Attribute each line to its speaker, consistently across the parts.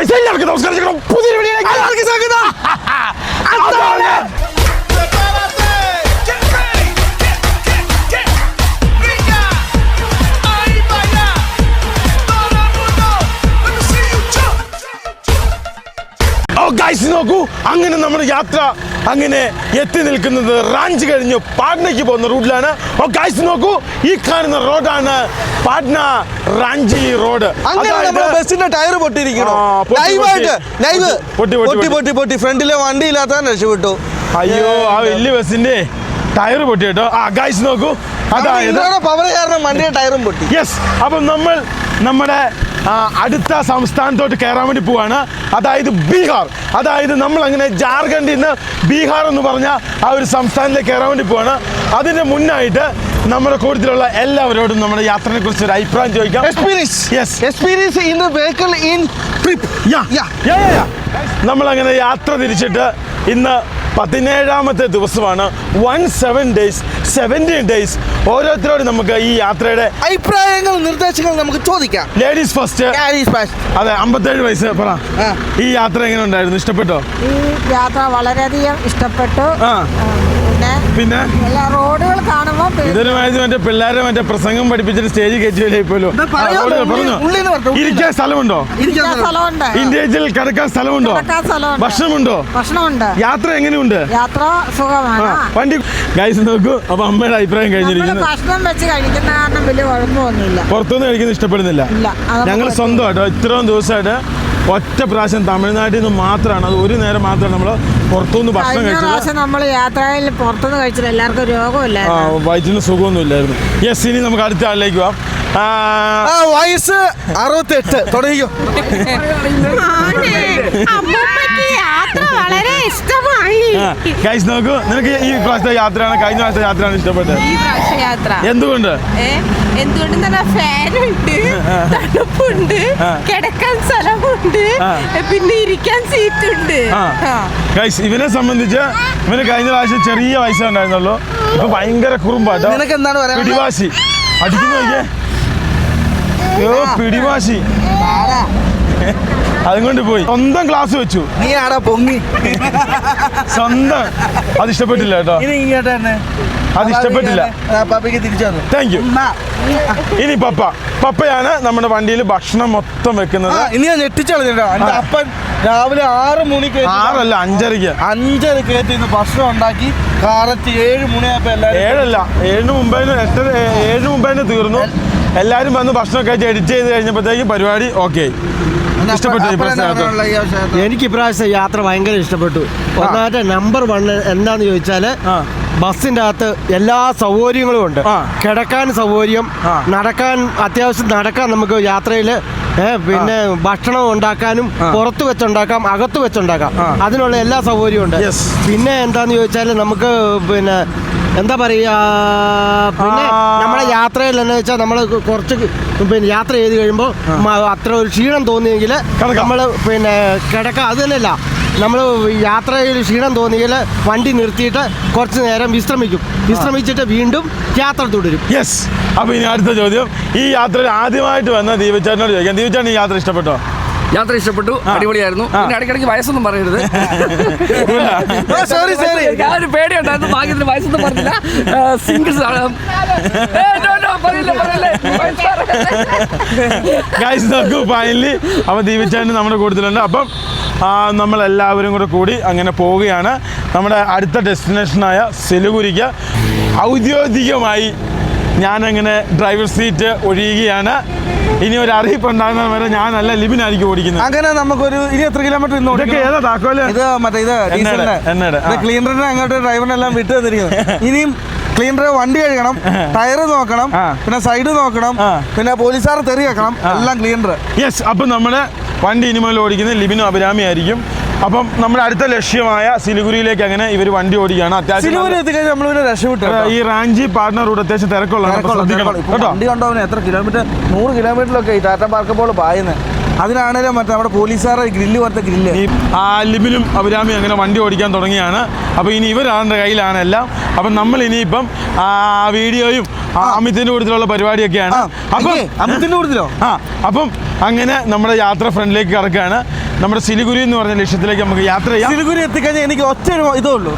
Speaker 1: എല്ലാവർക്കും നമസ്കാരം. പുതിയൊരു വീഡിയോയിലേക്ക് നോക്കൂ. അങ്ങനെ നമ്മുടെ യാത്ര അങ്ങനെ എത്തി നിൽക്കുന്നത് റാഞ്ചി കഴിഞ്ഞ് പാട്നയ്ക്ക് പോകുന്ന റൂട്ടിലാണ്. നോക്കൂ, ഈ കാണുന്ന റോഡാണ് പാട്ന റാഞ്ചി റോഡ്.
Speaker 2: ബസിന്റെ ടയർ പൊട്ടിയിരിക്കണോ? പൊട്ടി ഫ്രണ്ടിലെ വണ്ടി ഇല്ലാത്ത രക്ഷപ്പെട്ടു.
Speaker 1: അയ്യോ, ആ വലിയ ബസിന്റെ ടയർ പൊട്ടി കേട്ടോ. ഗൈസ് നോക്കൂ, അതായത്
Speaker 2: പവർ കാരണം വണ്ടിയുടെ ടയറും പൊട്ടി.
Speaker 1: യെസ്, അപ്പം നമ്മൾ നമ്മുടെ അടുത്ത സംസ്ഥാനത്തോട്ട് കയറാൻ വേണ്ടി പോവാണ്. അതായത് ബീഹാർ. അതായത് നമ്മൾ അങ്ങനെ ജാർഖണ്ഡിൽ നിന്ന് ബീഹാർ എന്ന് പറഞ്ഞ ആ ഒരു സംസ്ഥാനത്തിലേക്ക് കയറാൻ വേണ്ടി പോവാണ്. അതിന് മുന്നായിട്ട് നമ്മുടെ കൂട്ടത്തിലുള്ള എല്ലാവരോടും നമ്മുടെ യാത്രയെ കുറിച്ച് ഒരു അഭിപ്രായം ചോദിക്കാം.
Speaker 2: Experience in the vehicle in trip.
Speaker 1: നമ്മളങ്ങനെ യാത്ര തിരിച്ചിട്ട് ഇന്ന് 17ാമത്തെ ദിവസമാണ്. 17 days. ഓരോരുത്തരോടും നമുക്ക് ഈ യാത്രയുടെ
Speaker 2: അഭിപ്രായങ്ങൾ നിർദ്ദേശങ്ങൾ നമുക്ക് ചോദിക്കാം.
Speaker 1: Ladies first. അതെ, 57 വയസ്സ് പറ. ഈ യാത്ര എങ്ങനെ ഉണ്ടായിരുന്നു? ഇഷ്ടപ്പെട്ടോ?
Speaker 3: ഈ യാത്ര വളരെയധികം ഇഷ്ടപ്പെട്ടു.
Speaker 1: പിന്നെ
Speaker 3: റോഡുകൾ കാണുമ്പോൾ
Speaker 1: ഇതൊരു മറ്റേ പിള്ളേരെ മറ്റേ പ്രസംഗം പഠിപ്പിച്ചിട്ട് സ്റ്റേജിൽ കയറ്റിയല്ലേ പോലും. ഇരിക്കാൻ സ്ഥലമുണ്ടോ? ഇന്ത്യയിൽ കിടക്കാൻ സ്ഥലമുണ്ടോ? ഭക്ഷണമുണ്ടോ? യാത്ര എങ്ങനെയുണ്ട്?
Speaker 3: യാത്ര സുഖമാണ്.
Speaker 1: വണ്ടി ഗൈസ് നോക്കൂ. അപ്പൊ അമ്മയുടെ അഭിപ്രായം കഴിഞ്ഞിരിക്കുന്നു.
Speaker 3: ഭക്ഷണം വെച്ച് കഴിക്കുന്ന കാരണം വലിയ കുഴപ്പമൊന്നുമില്ല.
Speaker 1: പുറത്തുനിന്ന് കഴിക്കുന്നത് ഇഷ്ടപ്പെടുന്നില്ല. ഞങ്ങൾ സ്വന്തമായിട്ടോ ഇത്രയും ദിവസമായിട്ട് ഒറ്റ പ്രാവശ്യം തമിഴ്നാട്ടിൽ നിന്ന് മാത്രമാണ്, അത് ഒരു നേരം മാത്രമാണ് നമ്മൾ പുറത്തുനിന്ന് ഭക്ഷണം കഴിച്ചത്.
Speaker 3: നമ്മൾ യാത്രയിൽ പുറത്തുനിന്ന് കഴിച്ചിട്ട് എല്ലാവർക്കും രോഗമില്ല,
Speaker 1: വയറ്റിന് സുഖമൊന്നും ഇല്ലായിരുന്നു. യെസ്, ഇനി നമുക്ക് അടുത്ത ആളിലേക്ക് പോവാം.
Speaker 2: വയസ്സ് 68 തുടങ്ങിയോ?
Speaker 3: വളരെ ഇഷ്ടമായി.
Speaker 1: നോക്കൂ, നിനക്ക് ഈ പ്രാവശ്യത്തെ യാത്രയാണ് കഴിഞ്ഞ പ്രാവശ്യത്തെ യാത്രയാണ് ഇഷ്ടപ്പെട്ടത്?
Speaker 4: ഈ പ്രാവശ്യ യാത്ര
Speaker 1: എന്തുകൊണ്ട്?
Speaker 4: എന്തുകൊണ്ടെന്ന് പറഞ്ഞാൽ ഫാനുണ്ട്, തണുപ്പുണ്ട്, കിടക്കാൻ സ്ഥലമുണ്ട്, പിന്നെ ഇരിക്കാൻ സീറ്റുണ്ട്.
Speaker 1: ഇവനെ സംബന്ധിച്ച് ഇവന് കഴിഞ്ഞ പ്രാവശ്യം ചെറിയ വയസ്സേ ഉണ്ടായിരുന്നുള്ളൂ. ഇപ്പൊ ഭയങ്കര കുറുമ്പാട്ടോ.
Speaker 2: നിനക്ക് എന്താണ് പറയാ?
Speaker 1: പിടിവാശി അടിക്കുന്നു നോക്കിയേ. പിടിവാശി അതുകൊണ്ട് പോയി സ്വന്തം ക്ലാസ് വെച്ചു.
Speaker 2: നീ ആടാ പൊങ്ങി
Speaker 1: സ്വന്തം. അത് ഇഷ്ടപ്പെട്ടില്ല കേട്ടോ. അത് ഇഷ്ടപ്പെട്ടില്ല. Thank you. ഇനി പപ്പയാണ് നമ്മുടെ വണ്ടിയിൽ ഭക്ഷണം മൊത്തം വെക്കുന്നത്.
Speaker 2: ഇനി ഞാൻ ഞെട്ടിച്ചോളൂ. അപ്പൻ രാവിലെ 6 മണിക്ക്
Speaker 1: 6 അല്ല 5:30
Speaker 2: കയറ്റി ഭക്ഷണം ഉണ്ടാക്കി കറക്റ്റ് 7 മണിയായപ്പോ
Speaker 1: 7 മുമ്പേ തീർന്നു. എല്ലാരും വന്ന് ഭക്ഷണം കഴിച്ച് എഡിറ്റ് ചെയ്ത് കഴിഞ്ഞപ്പോഴത്തേക്ക് പരിപാടി ഓക്കെ.
Speaker 5: എനിക്ക് ഇപ്രാവശ്യം യാത്ര ഭയങ്കര ഇഷ്ടപ്പെട്ടു. ഒന്നാമത്തെ നമ്പർ 1 എന്താന്ന് ചോദിച്ചാല് ബസ്സിൻ്റെ അകത്ത് എല്ലാ സൗകര്യങ്ങളും ഉണ്ട്. കിടക്കാൻ സൗകര്യം, നടക്കാൻ അത്യാവശ്യം നടക്കാൻ നമുക്ക് യാത്രയിൽ. പിന്നെ ഭക്ഷണം ഉണ്ടാക്കാനും പുറത്ത് വെച്ചുണ്ടാക്കാം, അകത്ത് വെച്ചുണ്ടാക്കാം. അതിനുള്ള എല്ലാ സൗകര്യവും ഉണ്ട്. പിന്നെ എന്താന്ന് ചോദിച്ചാൽ നമുക്ക് പിന്നെ എന്താ പറയുക, പിന്നെ നമ്മുടെ യാത്രയിൽ എന്ന് വെച്ചാൽ നമ്മൾ കുറച്ച് പിന്നെ യാത്ര ചെയ്ത് കഴിയുമ്പോൾ അത്ര ഒരു ക്ഷീണം തോന്നിയെങ്കിൽ നമ്മൾ പിന്നെ കിടക്കാം. അത് തന്നെയല്ല, നമ്മൾ യാത്രയിൽ ക്ഷീണം തോന്നിയെങ്കിൽ വണ്ടി നിർത്തിയിട്ട് കുറച്ച് നേരം വിശ്രമിച്ചിട്ട് വീണ്ടും യാത്ര തുടരും.
Speaker 1: യെസ്. അപ്പോൾ ഇനി അടുത്ത ചോദ്യം, ഈ യാത്രയിൽ ആദ്യമായിട്ട് വന്ന ദീപചാരനോട് ചോദിക്കാം. ദീപചാരൻ ഈ യാത്ര ഇഷ്ടപ്പെട്ടോ?
Speaker 6: യാത്ര ഇഷ്ടപ്പെട്ടു, അടിപൊളിയായിരുന്നു. പിന്നെ ഇടയ്ക്കിടയ്ക്ക് വയസ്സൊന്നും പറയരുത്. ഞാനൊരു പേടിയുണ്ടായിരുന്നു, ഭാഗ്യത്തിന് വയസ്സൊന്നും പറഞ്ഞില്ല. സിംഗിൾസ്
Speaker 1: ഫൈനലി അപ്പോൾ ദീപചാരൻ നമ്മുടെ കൂട്ടത്തിലുണ്ട്. അപ്പം നമ്മളെല്ലാവരും കൂടി അങ്ങനെ പോവുകയാണ് നമ്മുടെ അടുത്ത ഡെസ്റ്റിനേഷനായ സിലിഗുരിക്ക്. ഔദ്യോഗികമായി ഞാനങ്ങനെ ഡ്രൈവർ സീറ്റ് ഒഴിയുകയാണ്. ഇനി ഒരു അറിയിപ്പ് ഉണ്ടാകുന്ന വരെ ഞാനല്ല, ലിബിനായിരിക്കും ഓടിക്കുന്നത്.
Speaker 2: അങ്ങനെ നമുക്കൊരു 23 കിലോമീറ്റർ
Speaker 1: ഏതാ താക്കോല്?
Speaker 2: ക്ലീനറിനെ അങ്ങോട്ട് ഡ്രൈവറിനെല്ലാം വിട്ടു തന്നിരിക്കുന്നു. ഇനിയും ക്ലീനർ വണ്ടി കഴുകണം, ടയർ നോക്കണം, പിന്നെ സൈഡ് നോക്കണം, പിന്നെ പോലീസുകാർ തെറി വെക്കണം, എല്ലാം ക്ലീനർ.
Speaker 1: യെസ്. അപ്പം നമ്മുടെ വണ്ടി ഇനിമേൽ ഓടിക്കുന്നത് ലിബിനും അഭിരാമി ആയിരിക്കും. അപ്പം നമ്മുടെ അടുത്ത ലക്ഷ്യമായ സിലിഗുരിയിലേക്ക് അങ്ങനെ ഇവർ വണ്ടി ഓടിക്കുകയാണ്. അത്യാവശ്യം ഈ റാഞ്ചി പാട്ന റൂട്ട് അത്യാവശ്യം തിരക്കുള്ള
Speaker 2: വണ്ടി കണ്ടോ എത്ര കിലോമീറ്റർ, 100 കിലോമീറ്ററിലൊക്കെ ഈ ടാറ്റ പാർക്കപ്പോൾ പായുന്നത്. അതിനാണേലും മറ്റേ നമ്മുടെ പോലീസുകാരുടെ ഗ്രില്ല് പോലത്തെ ഗ്രില്ല്.
Speaker 1: ലിബിനും അഭിരാമി അങ്ങനെ വണ്ടി ഓടിക്കാൻ തുടങ്ങിയാണ്. അപ്പോൾ ഇനി ഇവരാളുടെ കയ്യിലാണ് എല്ലാം. അപ്പം നമ്മൾ ഇനിയിപ്പം വീഡിയോയും അമിതിന്റെ കൂട്ടത്തിലുള്ള പരിപാടിയൊക്കെയാണ്. അപ്പം അങ്ങനെ നമ്മുടെ യാത്ര ഫ്രണ്ടിലേക്ക് കടക്കുകയാണ്. നമ്മുടെ സിലിഗുരി എന്ന് പറഞ്ഞ ലക്ഷ്യത്തിലേക്ക് നമുക്ക് യാത്ര ചെയ്യാം.
Speaker 2: സിലിഗുരി എത്തിക്കഴിഞ്ഞാൽ എനിക്ക് ഒറ്റ ഇതേ ഉള്ളൂ,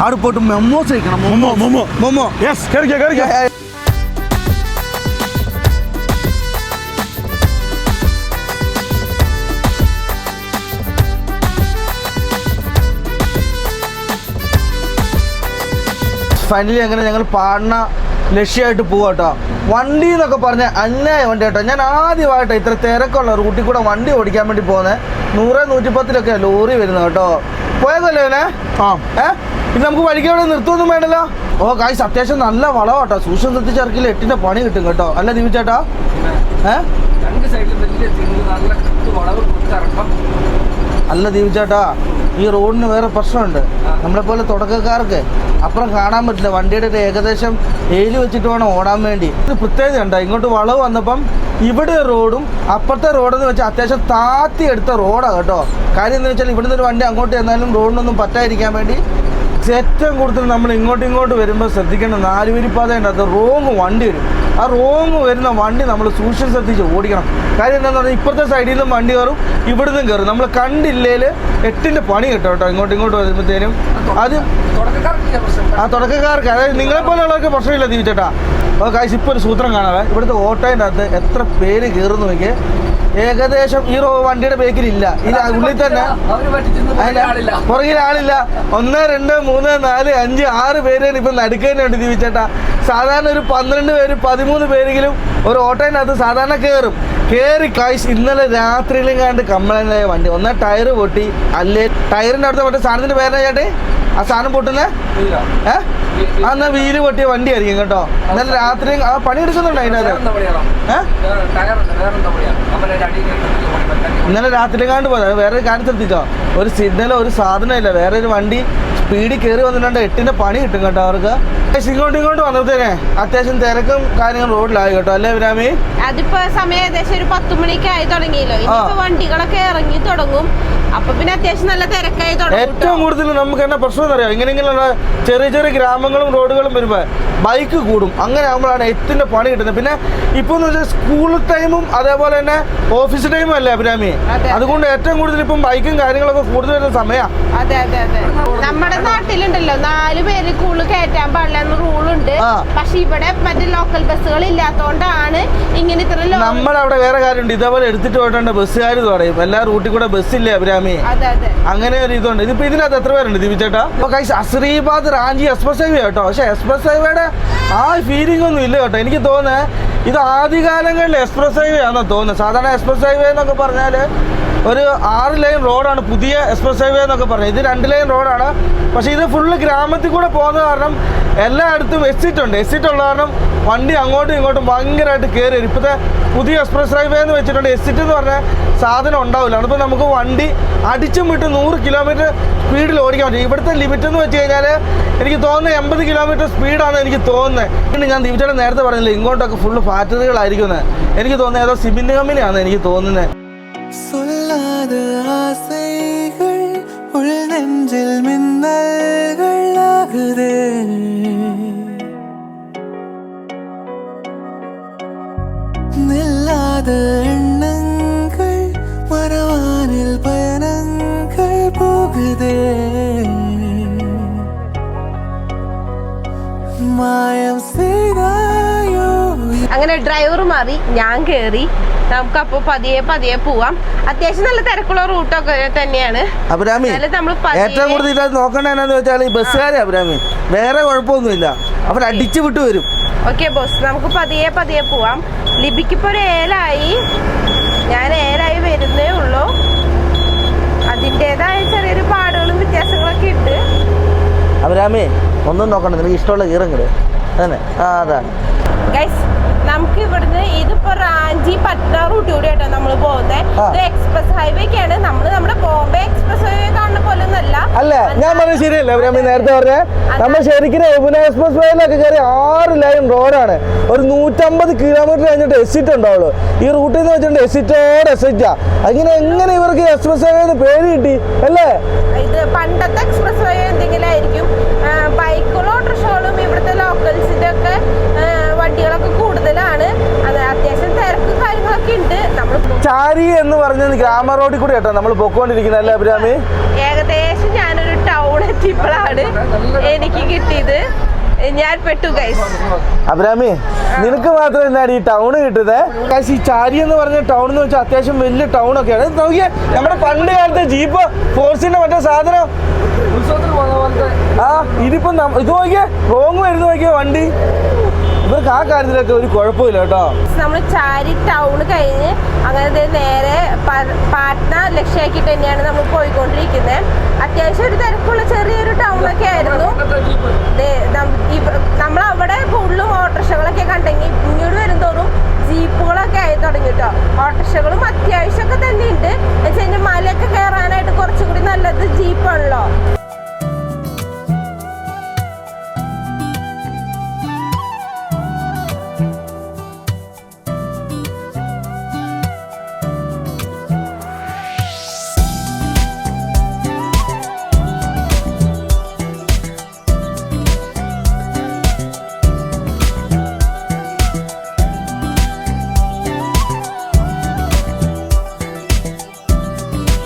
Speaker 2: അവിടെ പോയിട്ട് മെമ്മോസ് കഴിക്കണം. മൊമോ
Speaker 1: യെസ്, കേറിക്കോ.
Speaker 2: ഫൈനലി അങ്ങനെ ഞങ്ങൾ പാട്ന ലക്ഷ്യമായിട്ട് പോവാം കേട്ടോ. വണ്ടി എന്നൊക്കെ പറഞ്ഞാൽ അന്യായ വണ്ടി കേട്ടോ. ഞാൻ ആദ്യമായിട്ട് ഇത്ര തിരക്കുള്ള റൂട്ടിൽ കൂടെ വണ്ടി ഓടിക്കാൻ വേണ്ടി പോകുന്നത്. 100-110 ലോറി വരുന്നത് കേട്ടോ. പോയതല്ലേ ഇവനെ? ഇത് നമുക്ക് വഴിക്കവിടെ നിർത്തുമൊന്നും വേണ്ടല്ലോ. ഓ കായ്സ്, അത്യാവശ്യം നല്ല വളവാ കേട്ടോ. സൂക്ഷ്മം ശ്രദ്ധിച്ചിറക്കില്ല 8ന്റെ പണി കിട്ടും കേട്ടോ. അല്ല ദീപിച്ചേട്ടാ? അല്ല ദീപിച്ചേട്ടാ, ഈ റോഡിന് വേറെ പ്രശ്നമുണ്ട്. നമ്മളെപ്പോലെ തുടക്കക്കാർക്ക് അപ്പുറം കാണാൻ പറ്റില്ല. വണ്ടിയുടെ ഒരു ഏകദേശം എയില് വെച്ചിട്ട് വേണം ഓടാൻ വേണ്ടി. ഇത് പ്രത്യേകത ഉണ്ടോ, ഇങ്ങോട്ട് വളവ് വന്നപ്പം ഇവിടെ റോഡും അപ്പുറത്തെ റോഡെന്ന് വെച്ചാൽ അത്യാവശ്യം താത്തി എടുത്ത റോഡാണ് കേട്ടോ. കാര്യം എന്ന് വെച്ചാൽ ഇവിടുന്ന് ഒരു വണ്ടി അങ്ങോട്ട് ചെന്നാലും റോഡിനൊന്നും പറ്റാതിരിക്കാൻ വേണ്ടി ഏറ്റവും കൂടുതൽ നമ്മൾ ഇങ്ങോട്ട് വരുമ്പോൾ ശ്രദ്ധിക്കേണ്ട 4 വരിപ്പാത ഉണ്ട്. അത് റോങ് വണ്ടി വരും. ആ റോങ് വരുന്ന വണ്ടി നമ്മൾ സൂക്ഷിച്ച് ശ്രദ്ധിച്ച് ഓടിക്കണം. കാര്യം എന്താണെന്ന് പറഞ്ഞാൽ ഇപ്പുറത്തെ സൈഡിൽ നിന്നും വണ്ടി കയറും, ഇവിടുന്നും കയറും. നമ്മൾ കണ്ടില്ലേൽ 8ന്റെ പണി കിട്ടും കേട്ടോ. ഇങ്ങോട്ട് വരുമ്പോഴത്തേനും അത് തുടക്കക്കാർക്ക്, അതായത് നിങ്ങളെപ്പോലുള്ളവർക്ക് പ്രശ്നമില്ല ദീപിച്ചേട്ടാ. അപ്പോൾ കാശ് ഇപ്പോൾ ഒരു സൂത്രം കാണാവേ. ഇവിടുത്തെ ഓട്ടോൻ്റെ അകത്ത് എത്ര പേര് കയറുന്നു നോക്കിയേ. ഏകദേശം ഈ വണ്ടിയുടെ ബേക്കിലില്ല, ഇത് ഉള്ളിൽ തന്നെ പുറകിൽ ആളില്ല. 1, 2, 3, 4, 5, 6 പേരാണ് ഇപ്പം നടുക്കേനുണ്ട് ദീപിച്ചേട്ടാ. സാധാരണ ഒരു 12 പേര് 13 പേരെങ്കിലും ഒരു ഓട്ടോയിനകത്ത് സാധാരണ കയറി കായ്സ്. ഇന്നലെ രാത്രിയിലും കണ്ട് കംപ്ലൈൻ്റ് ആയ വണ്ടി. ഒന്നേ ടയർ പൊട്ടി, അല്ലേ ടയറിൻ്റെ അടുത്ത് മറ്റേ സാധനത്തിൻ്റെ പേരാ ചേട്ടേ ആ സാധനം പൊട്ടുന്നേ? എന്നാൽ വീല് പൊട്ടിയ വണ്ടി ആയിരിക്കും കേട്ടോ. ഇന്നലെ രാത്രി ആ പണി എടുക്കുന്നുണ്ട് അതിനകത്ത്. ഇന്നലെ രാത്രി കണ്ട് പോയത്. വേറെ കാര്യം ശ്രദ്ധിച്ചോ, ഒരു സിഗ്നലോ ഒരു സാധനമില്ല. വേറെ ഒരു വണ്ടി സ്പീഡിൽ കയറി വന്നിട്ടുണ്ട്. 8ന്റെ പണി കിട്ടും കേട്ടോ അവർക്ക്. ഇങ്ങോട്ട് വന്നതേനെ അത്യാവശ്യം തിരക്കും കാര്യങ്ങളും റോഡിലായി കേട്ടോ. അല്ലേ വിരാമി?
Speaker 4: അതിപ്പോ സമയം ഏകദേശം ഒരു 10 മണിക്ക് ആയി തുടങ്ങിയല്ലോ. ഇനിയിപ്പോ വണ്ടികളൊക്കെ ഇറങ്ങി തുടങ്ങും. അപ്പൊ പിന്നെ അത്യാവശ്യം നല്ല തിരക്കായി തുടങ്ങും.
Speaker 2: ഏറ്റവും കൂടുതൽ നമുക്ക് എന്നാ പ്രശ്നം എന്നറിയാം, ഇങ്ങനെയുള്ള ചെറിയ ഗ്രാമങ്ങളും റോഡുകളും വരുമ്പോൾ ബൈക്ക് കൂടും. അങ്ങനെ ആകുമ്പോഴാണ് 8ന്റെ പണി കിട്ടുന്നത്. പിന്നെ ഇപ്പൊ സ്കൂൾ ടൈമും അതേപോലെ തന്നെ ഓഫീസ് ടൈമും അല്ലേ അഭിരാമി? അതുകൊണ്ട് ഏറ്റവും കൂടുതൽ ഇപ്പം ബൈക്കും കാര്യങ്ങളൊക്കെ കൂടുതൽ വരുന്ന സമയമാണ്.
Speaker 4: അതെ. നമ്മുടെ നാട്ടിലുണ്ടല്ലോ 4 പേര് കൂടുതൽ കയറ്റാൻ പാടില്ല എന്ന റൂളുണ്ട്. പക്ഷെ ഇവിടെ മറ്റേ ലോക്കൽ ബസ്സുകൾ ഇല്ലാത്തോണ്ടാണ് ഇങ്ങനെ ഇത്ര.
Speaker 2: നമ്മളവിടെ വേറെ കാര്യമുണ്ട്, ഇതേപോലെ എടുത്തിട്ട് പോയിട്ടുണ്ട് ബസ്സുകാർ പറയും എല്ലാ റൂട്ടിൽ കൂടെ ബസ്സില്ലേ അഭിരാമി? അങ്ങനെ ഒരു ഇതുണ്ട്. ഇതിപ്പോ ഇതിനകത്ത് എത്ര പേരുണ്ട് ദീപിച്ചേട്ടാ? അസീബാദ് റാഞ്ചി എക്സ്പ്രസ് ഹൈവേ കേട്ടോ. പക്ഷെ എക്സ്പ്രസ് ഹൈവേയുടെ ആ ഫീലിംഗ് ഒന്നും ഇല്ല കേട്ടോ. എനിക്ക് തോന്നുന്നത് ഇത് ആദ്യകാലങ്ങളിൽ എക്സ്പ്രസ് ഹൈവേ ആണെന്ന് തോന്നുന്നത്. സാധാരണ എക്സ്പ്രസ് ഹൈവേ എന്നൊക്കെ പറഞ്ഞാൽ ഒരു 6 ലൈൻ റോഡാണ് പുതിയ എക്സ്പ്രസ് ഹൈവേ എന്നൊക്കെ പറഞ്ഞത്. ഇത് 2 ലൈൻ റോഡാണ്. പക്ഷേ ഇത് ഫുള്ള് ഗ്രാമത്തിൽ കൂടെ പോകുന്നത് കാരണം എല്ലായിടത്തും എക്സിറ്റ് ഉണ്ട്. എക്സിറ്റ് ഉള്ള കാരണം വണ്ടി അങ്ങോട്ടും ഇങ്ങോട്ടും ഭയങ്കരമായിട്ട് കയറി വരും. ഇപ്പോഴത്തെ പുതിയ എക്സ്പ്രസ് ഹൈവേ എന്ന് വെച്ചിട്ടുണ്ട് എക്സിറ്റ് എന്ന് പറഞ്ഞാൽ സാധനം ഉണ്ടാവില്ല. അതിപ്പോൾ നമുക്ക് വണ്ടി അടിച്ചും വിട്ട് 100 കിലോമീറ്റർ സ്പീഡിൽ ഓടിക്കാൻ പറ്റും. ഇവിടുത്തെ ലിമിറ്റ് എന്ന് വെച്ച് കഴിഞ്ഞാൽ എനിക്ക് തോന്നുന്നത് 80 കിലോമീറ്റർ സ്പീഡാണ് എനിക്ക് തോന്നുന്നത്. പിന്നെ ഞാൻ ദീപിച്ചേട്ടൻ നേരത്തെ പറഞ്ഞില്ല ഇങ്ങോട്ടൊക്കെ ഫുള്ള് ഫാക്ടറികളായിരിക്കുന്നത്. എനിക്ക് തോന്നുന്നത് ഏതോ സിമെന്റ് കമ്പനിയാണ് എനിക്ക് തോന്നുന്നത്.
Speaker 7: சொல்லாத ஆசைகள் உள் நெஞ்சில் மின்னல்கள் ஆகுதே நில்லாத எண்ணங்கள் மரவானில் பயணங்கள் போகுதே மாயம் செய்தாயோ.
Speaker 4: അങ്ങനെ ഡ്രൈവർ മാറി, ഞാൻ കയറി. നമുക്കപ്പോ പതിയെ പോവാം. അത്യാവശ്യം നല്ല തിരക്കുള്ള റൂട്ടൊക്കെ തന്നെയാണ്
Speaker 2: അഭിരാമി. ഏറ്റവും കൂടുതൽ ഇത് നോക്കണെന്നു വെച്ചാൽ ഈ ബസ്സുകാരെ അഭിരാമി വേറെ കുഴപ്പമൊന്നുമില്ല, അവർ അടിച്ചു വിട്ട് വരും.
Speaker 4: ഓക്കെ ബോസ്, നമുക്ക് പതിയെ പോവാം. ലിബിക്കിപ്പോ ഒരു 7 ആയി, ഞാൻ 7 ആയി വരുന്നേ ഉള്ളൂ. അതിൻ്റെതായ ചെറിയൊരു പാടുകളും വ്യത്യാസങ്ങളൊക്കെ ഉണ്ട്.
Speaker 2: അഭിരാമി ഒന്നും നോക്കണ്ട, നിനക്ക് ഇഷ്ടമുള്ള കീറങ്ങട് അതന്നെ. അതാണ്
Speaker 4: ഗൈസ്, നമുക്ക് ഇവിടുന്ന് ഇതിപ്പോ റാഞ്ചി പട്ന റൂട്ട് കൂടി ആയിട്ടാണ് നമ്മൾ പോകുന്നത്. ഇത് എക്സ്പ്രസ് ഹൈവേക്കാണ്. നമ്മുടെ ബോംബെ എക്സ്പ്രസ് ഹൈവേ കാണുന്ന പോലെ ഒന്നല്ല.
Speaker 2: അല്ലേ? ഞാൻ പറഞ്ഞത് ശരിയല്ലേ അഭിരാമി? നേരത്തെ പറഞ്ഞേ നമ്മൾ ശരിക്കും യമുന എക്സ്പ്രസ് വേയിലൊക്കെ കയറി 6 ലൈൻ റോഡാണ്. ഒരു 150 കിലോമീറ്റർ കഴിഞ്ഞിട്ട് എക്സിറ്റ് ഉണ്ടാവുള്ളൂ. ഈ റൂട്ടിൽ നിന്ന് വെച്ചിട്ടുണ്ട് എക്സിറ്റോട് എക്സിറ്റാ. അങ്ങനെ എങ്ങനെ ഇവർക്ക് എക്സ്പ്രസ് ഹൈവേ പേര് കിട്ടി അല്ലേ?
Speaker 4: ഇത് പണ്ടത്തെ എക്സ്പ്രസ് ഹൈവേ എന്തെങ്കിലും ആയിരിക്കും. ബൈക്കുകളും ഓട്ടോറിക്ഷകളും ഇവിടുത്തെ ലോക്കൽസിന്റെ ഒക്കെ വണ്ടികളൊക്കെ കൂടുതലാണ്. അത് അത്യാവശ്യം തിരക്ക് കാര്യങ്ങളൊക്കെ ഉണ്ട്. നമ്മൾ
Speaker 2: ചാരി എന്ന് പറഞ്ഞ ഗ്രാമ റോഡിൽ കൂടി കേട്ടോ നമ്മൾ പൊക്കോണ്ടിരിക്കുന്നത് അല്ലേ അഭിരാമി?
Speaker 4: ഏകദേശം ഞാനൊരു ടൗൺ എത്തിയപ്പോഴാണ് എനിക്ക് കിട്ടിയത്. ഞാൻ പെട്ടു ഗൈസ്.
Speaker 2: അഭിരാമി, നിനക്ക് മാത്രം എന്താണ് ഈ ടൗണ് കിട്ടുന്നത്? ഗൈസ്, ഈ ചാരി എന്ന് പറഞ്ഞ ടൗൺ എന്ന് വെച്ചാൽ അത്യാവശ്യം വലിയ ടൗൺ ഒക്കെയാണ്. നോക്കിയേ, നമ്മുടെ പണ്ട് കാലത്തെ ജീപ്പ് ഫോഴ്സിന്റെ മറ്റേ സാധനം. ആ ഇതിപ്പോ ഇത് നോക്കിയേ, റോങ് വരുന്ന നോക്കിയേ വണ്ടി. ഇവർക്ക് ആ കാര്യത്തിലൊക്കെ ഒരു കുഴപ്പമില്ല കേട്ടോ.
Speaker 4: നമ്മൾ ചാരി ടൗൺ കഴിഞ്ഞ് അങ്ങനെ നേരെ പാട്ന ലക്ഷ്യമാക്കിയിട്ട് തന്നെയാണ് നമ്മൾ പോയിക്കൊണ്ടിരിക്കുന്നത്. അത്യാവശ്യം ഒരു തിരക്കുള്ള ചെറിയൊരു ടൗണൊക്കെ ആയിരുന്നു. നമ്മളവിടെ കൂടുതലും ഓട്ടോറിക്ഷകളൊക്കെ കണ്ടെങ്കിൽ ഇങ്ങോട്ട് വരുന്തോറും ജീപ്പുകളൊക്കെ ആയി തുടങ്ങി കേട്ടോ. ഓട്ടോറിക്ഷകളും അത്യാവശ്യമൊക്കെ തന്നെ ഉണ്ട്. എന്ന് വെച്ച് കഴിഞ്ഞാൽ മലയൊക്കെ കയറാനായിട്ട് കുറച്ചുകൂടി നല്ലത് ജീപ്പാണല്ലോ.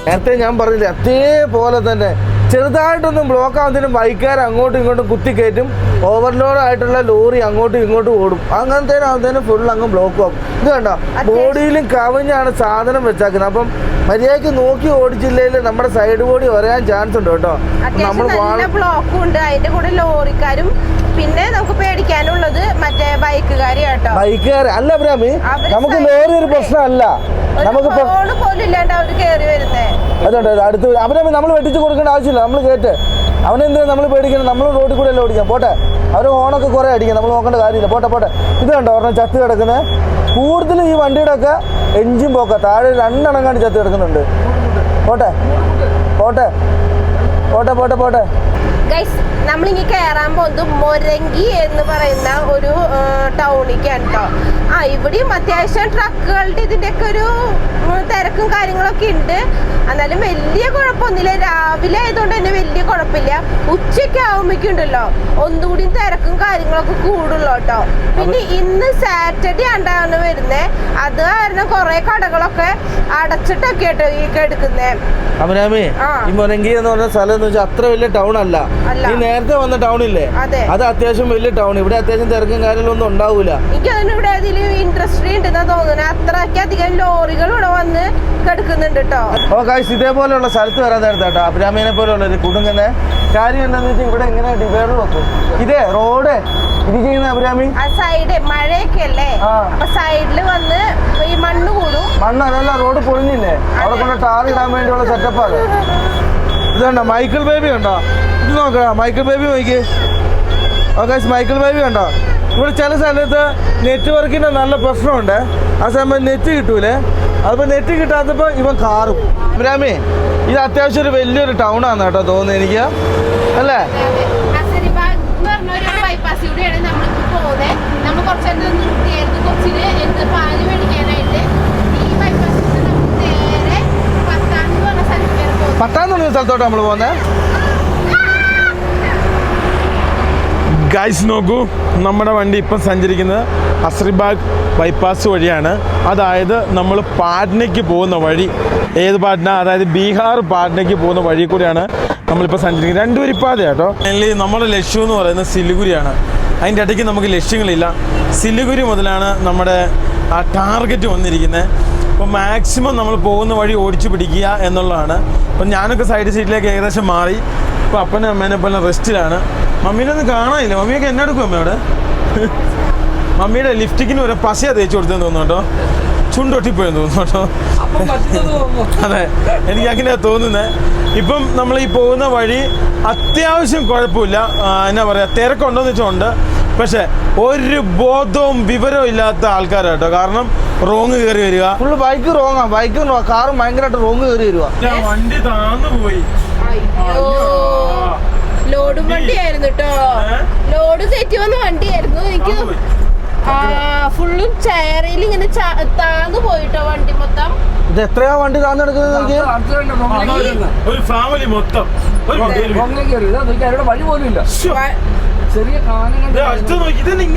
Speaker 2: നേരത്തെ ഞാൻ പറഞ്ഞില്ലേ, അതേപോലെ തന്നെ ചെറുതായിട്ടൊന്നും ബ്ലോക്ക് ആവുന്നതിനും ബൈക്കുകാർ അങ്ങോട്ടും ഇങ്ങോട്ടും കുത്തിക്കയറ്റും. ഓവർലോഡ് ആയിട്ടുള്ള ലോറി അങ്ങോട്ടും ഇങ്ങോട്ടും ഓടും. അങ്ങനത്തെ ആവുന്നതിന് ഫുൾ അങ്ങ് ബ്ലോക്ക് ആവും. ഇത് കണ്ടോ, ബോഡിയിലും കവിഞ്ഞാണ് സാധനം വെച്ചാക്കുന്നത്. അപ്പം മര്യാദയ്ക്ക് നോക്കി ഓടിച്ചില്ലെങ്കിൽ നമ്മുടെ സൈഡ് ബോഡി വരാൻ ചാൻസ് ഉണ്ട് കേട്ടോ. നമ്മൾ
Speaker 4: ബ്ലോക്കും ഉണ്ട്, അതിന്റെ കൂടെ ലോറിക്കാരും. പിന്നെ നമുക്ക് പേടിക്കാനുള്ളത് മറ്റേ ബൈക്കുകാർ കേട്ടോ.
Speaker 2: ബൈക്കുകാർ അല്ല അഭിരാമി, നമുക്ക് ലോറി ഒരു പ്രശ്നമല്ല. നമുക്ക്
Speaker 4: പോലും ഇല്ലാണ്ട് അവര് കയറി വരുന്നേ.
Speaker 2: അതുകൊണ്ട് അടുത്ത് അഭിരാമി നമ്മൾ വെട്ടിച്ച് കൊടുക്കേണ്ട ആവശ്യമില്ല. നമ്മൾ കേട്ട് അവനെന്തിനാ നമ്മൾ പേടിക്കണം? നമ്മൾ റോഡിൽ കൂടെ അല്ലേ ഓടിക്കാം. പോട്ടെ, അവർ ഓണൊക്കെ കുറേ അടിക്കാം, നമ്മൾ നോക്കേണ്ട കാര്യമില്ല. പോട്ടെ പോട്ടെ. ഇത് കണ്ടോ ഒരെണ്ണം ചത്ത് കിടക്കുന്നത്. കൂടുതലും ഈ വണ്ടിയുടെ ഒക്കെ എഞ്ചിൻ പോക്ക താഴെ 2 എണ്ണം ചത്ത് കിടക്കുന്നുണ്ട്. പോട്ടെ പോട്ടെ പോട്ടെ പോട്ടെ പോട്ടെ.
Speaker 4: ഗൈസ്, നമ്മളിങ്ങനെ കയറാൻ പോകുന്നത് മൊരങ്കി എന്ന് പറയുന്ന ഒരു ടൗണിലേക്കാണ് കേട്ടോ. ഇവിടെയും അത്യാവശ്യം ട്രക്കുകളുടെ ഇതിൻ്റെയൊക്കെ ഒരു തിരക്കും കാര്യങ്ങളൊക്കെ ഉണ്ട്. എന്നാലും വലിയ കുഴപ്പമൊന്നുമില്ല. രാവിലെ ആയതുകൊണ്ട് തന്നെ വലിയ കുഴപ്പമില്ല. ഉച്ചയ്ക്ക് ആകുമ്പോഴേക്കുണ്ടല്ലോ ഒന്നുകൂടി തിരക്കും കാര്യങ്ങളൊക്കെ കൂടുള്ളൂ കേട്ടോ. പിന്നെ ഇന്ന് സാറ്റർഡേ ആണ്ടാണ് വരുന്നത്. അത് കാരണം കുറെ കടകളൊക്കെ അടച്ചിട്ടൊക്കെ കേട്ടോ ഈ എടുക്കുന്നേ.
Speaker 2: അഭിരാമി, ഈ മൊരങ്കി എന്ന് പറഞ്ഞ സ്ഥലം എന്ന് വെച്ചാൽ അത്ര വലിയ ടൗൺ അല്ല. ഈ നേരത്തെ വന്ന ടൗണില്ലേ, അത് അത്യാവശ്യം വലിയ ടൗൺ. ഇവിടെ അത്യാവശ്യം തിരക്കും കാര്യങ്ങളൊന്നും ഉണ്ടാവൂല.
Speaker 4: എനിക്ക് അതിന് ഇവിടെ അതിൽ ഇൻഡസ്ട്രി ഉണ്ടെന്നാ തോന്നുന്നത്. അത്രയ്ക്കധികം ലോറികൾ ഇവിടെ വന്ന് കിടക്കുന്നുണ്ട് കേട്ടോ.
Speaker 2: ഓ ഗൈസ്, ഇതേപോലെയുള്ള സ്ഥലത്ത് വരാൻ നേരത്തെ കേട്ടോ അഭിരാമിനെ പോലെയുള്ള ഒരു കുടുങ്ങുന്ന കാര്യം എന്താന്ന് വെച്ചാൽ ഇവിടെ എങ്ങനെ ഡിവൈഡർ വെക്കും. ഇതേ റോഡ് ഇത് ചെയ്യുന്ന അഭിരാമി
Speaker 4: സൈഡ് മഴയൊക്കെ അല്ലേ, അപ്പൊ സൈഡില് വന്ന് ഈ മണ്ണ് കൂടും.
Speaker 2: മണ്ണ് അതല്ല, റോഡ് പൊളിഞ്ഞില്ലേ, അവിടെ കൊണ്ട് ടാർ ഇടാൻ വേണ്ടിയുള്ള സെറ്റപ്പാണ്. ഇത് കണ്ടോ മൈക്കിൾ ബേബി കണ്ടോ? ഇത് നോക്കടാ, മൈക്കിൾ ബേബി നോക്കി. ഓക്കെ, മൈക്കിൾ ബേബി കണ്ടോ? ഇവിടെ ചില സ്ഥലത്ത് നെറ്റ്വർക്കിൻ്റെ നല്ല പ്രശ്നമുണ്ട്. ആ സമയം നെറ്റ് കിട്ടൂലേ, അതിപ്പോൾ നെറ്റ് കിട്ടാത്തപ്പോൾ ഇവൻ കാറും. അഭിരാമി, ഇത് അത്യാവശ്യം ഒരു വലിയൊരു ടൗൺ ആണ് കേട്ടോ തോന്നുന്നു എനിക്ക്, അല്ലേ? പത്താം തുടങ്ങിയ സ്ഥലത്തോട്ട് നമ്മൾ പോകുന്നത്.
Speaker 1: ഗൈസ് നോക്കൂ, നമ്മുടെ വണ്ടി ഇപ്പം സഞ്ചരിക്കുന്നത് ഹസ്രിബാഗ് ബൈപ്പാസ് വഴിയാണ്. അതായത് നമ്മൾ പാട്നയ്ക്ക് പോകുന്ന വഴി. ഏത് പാട്ന? അതായത് ബീഹാർ പാട്നയ്ക്ക് പോകുന്ന വഴി കൂടെയാണ് നമ്മളിപ്പോൾ സഞ്ചരിക്കുന്നത്. 2 വരിപ്പാത കേട്ടോ. മെയിൻലി നമ്മുടെ ലക്ഷ്യം എന്ന് പറയുന്നത് സിലിഗുരിയാണ്. അതിൻ്റെ ഇടയ്ക്ക് നമുക്ക് ലക്ഷ്യങ്ങളില്ല. സിലിഗുരി മുതലാണ് നമ്മുടെ ആ ടാർഗറ്റ് വന്നിരിക്കുന്നത്. അപ്പോൾ മാക്സിമം നമ്മൾ പോകുന്ന വഴി ഓടിച്ചു പിടിക്കുക എന്നുള്ളതാണ്. അപ്പം ഞാനൊക്കെ സൈഡ് സീറ്റിലേക്ക് ഏകദേശം മാറി. ഇപ്പോൾ അപ്പനും അമ്മേനെ പോലെ റെസ്റ്റിലാണ്. മമ്മീനൊന്നും കാണാനില്ല. മമ്മിയൊക്കെ എന്നെ എടുക്കും അമ്മയോട്. മമ്മിയുടെ ലിഫ്റ്റിക്കിന് ഒരു പശയാണ് തേച്ച് കൊടുത്തെന്ന് തോന്നുന്നു കേട്ടോ. ചുണ്ടൊട്ടിപ്പോയെന്ന് തോന്നുന്നു കേട്ടോ. അതെ, എനിക്ക് അങ്ങനെ തോന്നുന്നത്. ഇപ്പം നമ്മൾ ഈ പോകുന്ന വഴി അത്യാവശ്യം കുഴപ്പമില്ല. എന്നാ പറയുക, തിരക്കുണ്ടോയെന്ന് വെച്ചുകൊണ്ട്. പക്ഷേ ഒരു ബോധവും വിവരവും ഇല്ലാത്ത ആൾക്കാരാട്ടോ. കാരണം റോങ് കയറി വരിക,
Speaker 2: ഫുള്ള് ബൈക്ക് റോങ്ങാ, ബൈക്കും കാറും ഭയങ്കരമായിട്ട് റോങ് കയറി വരിക.
Speaker 1: വണ്ടി താന്നു പോയി.
Speaker 4: ലോഡ് വണ്ടിയായിരുന്നു കേട്ടോ. ലോഡ് കയറ്റി വന്ന വണ്ടിയായിരുന്നു. എനിക്ക് ഫുള്ളും ചെയറിൽ ഇങ്ങനെ താന്നു പോയിട്ടോ വണ്ടി മൊത്തം.
Speaker 2: ഇത് എത്രയാ വണ്ടി താന്നെടുക്കുന്നത്?
Speaker 1: ഒരു ഫാമിലി മൊത്തം
Speaker 6: വഴി പോലും ഇല്ല. ചെറിയ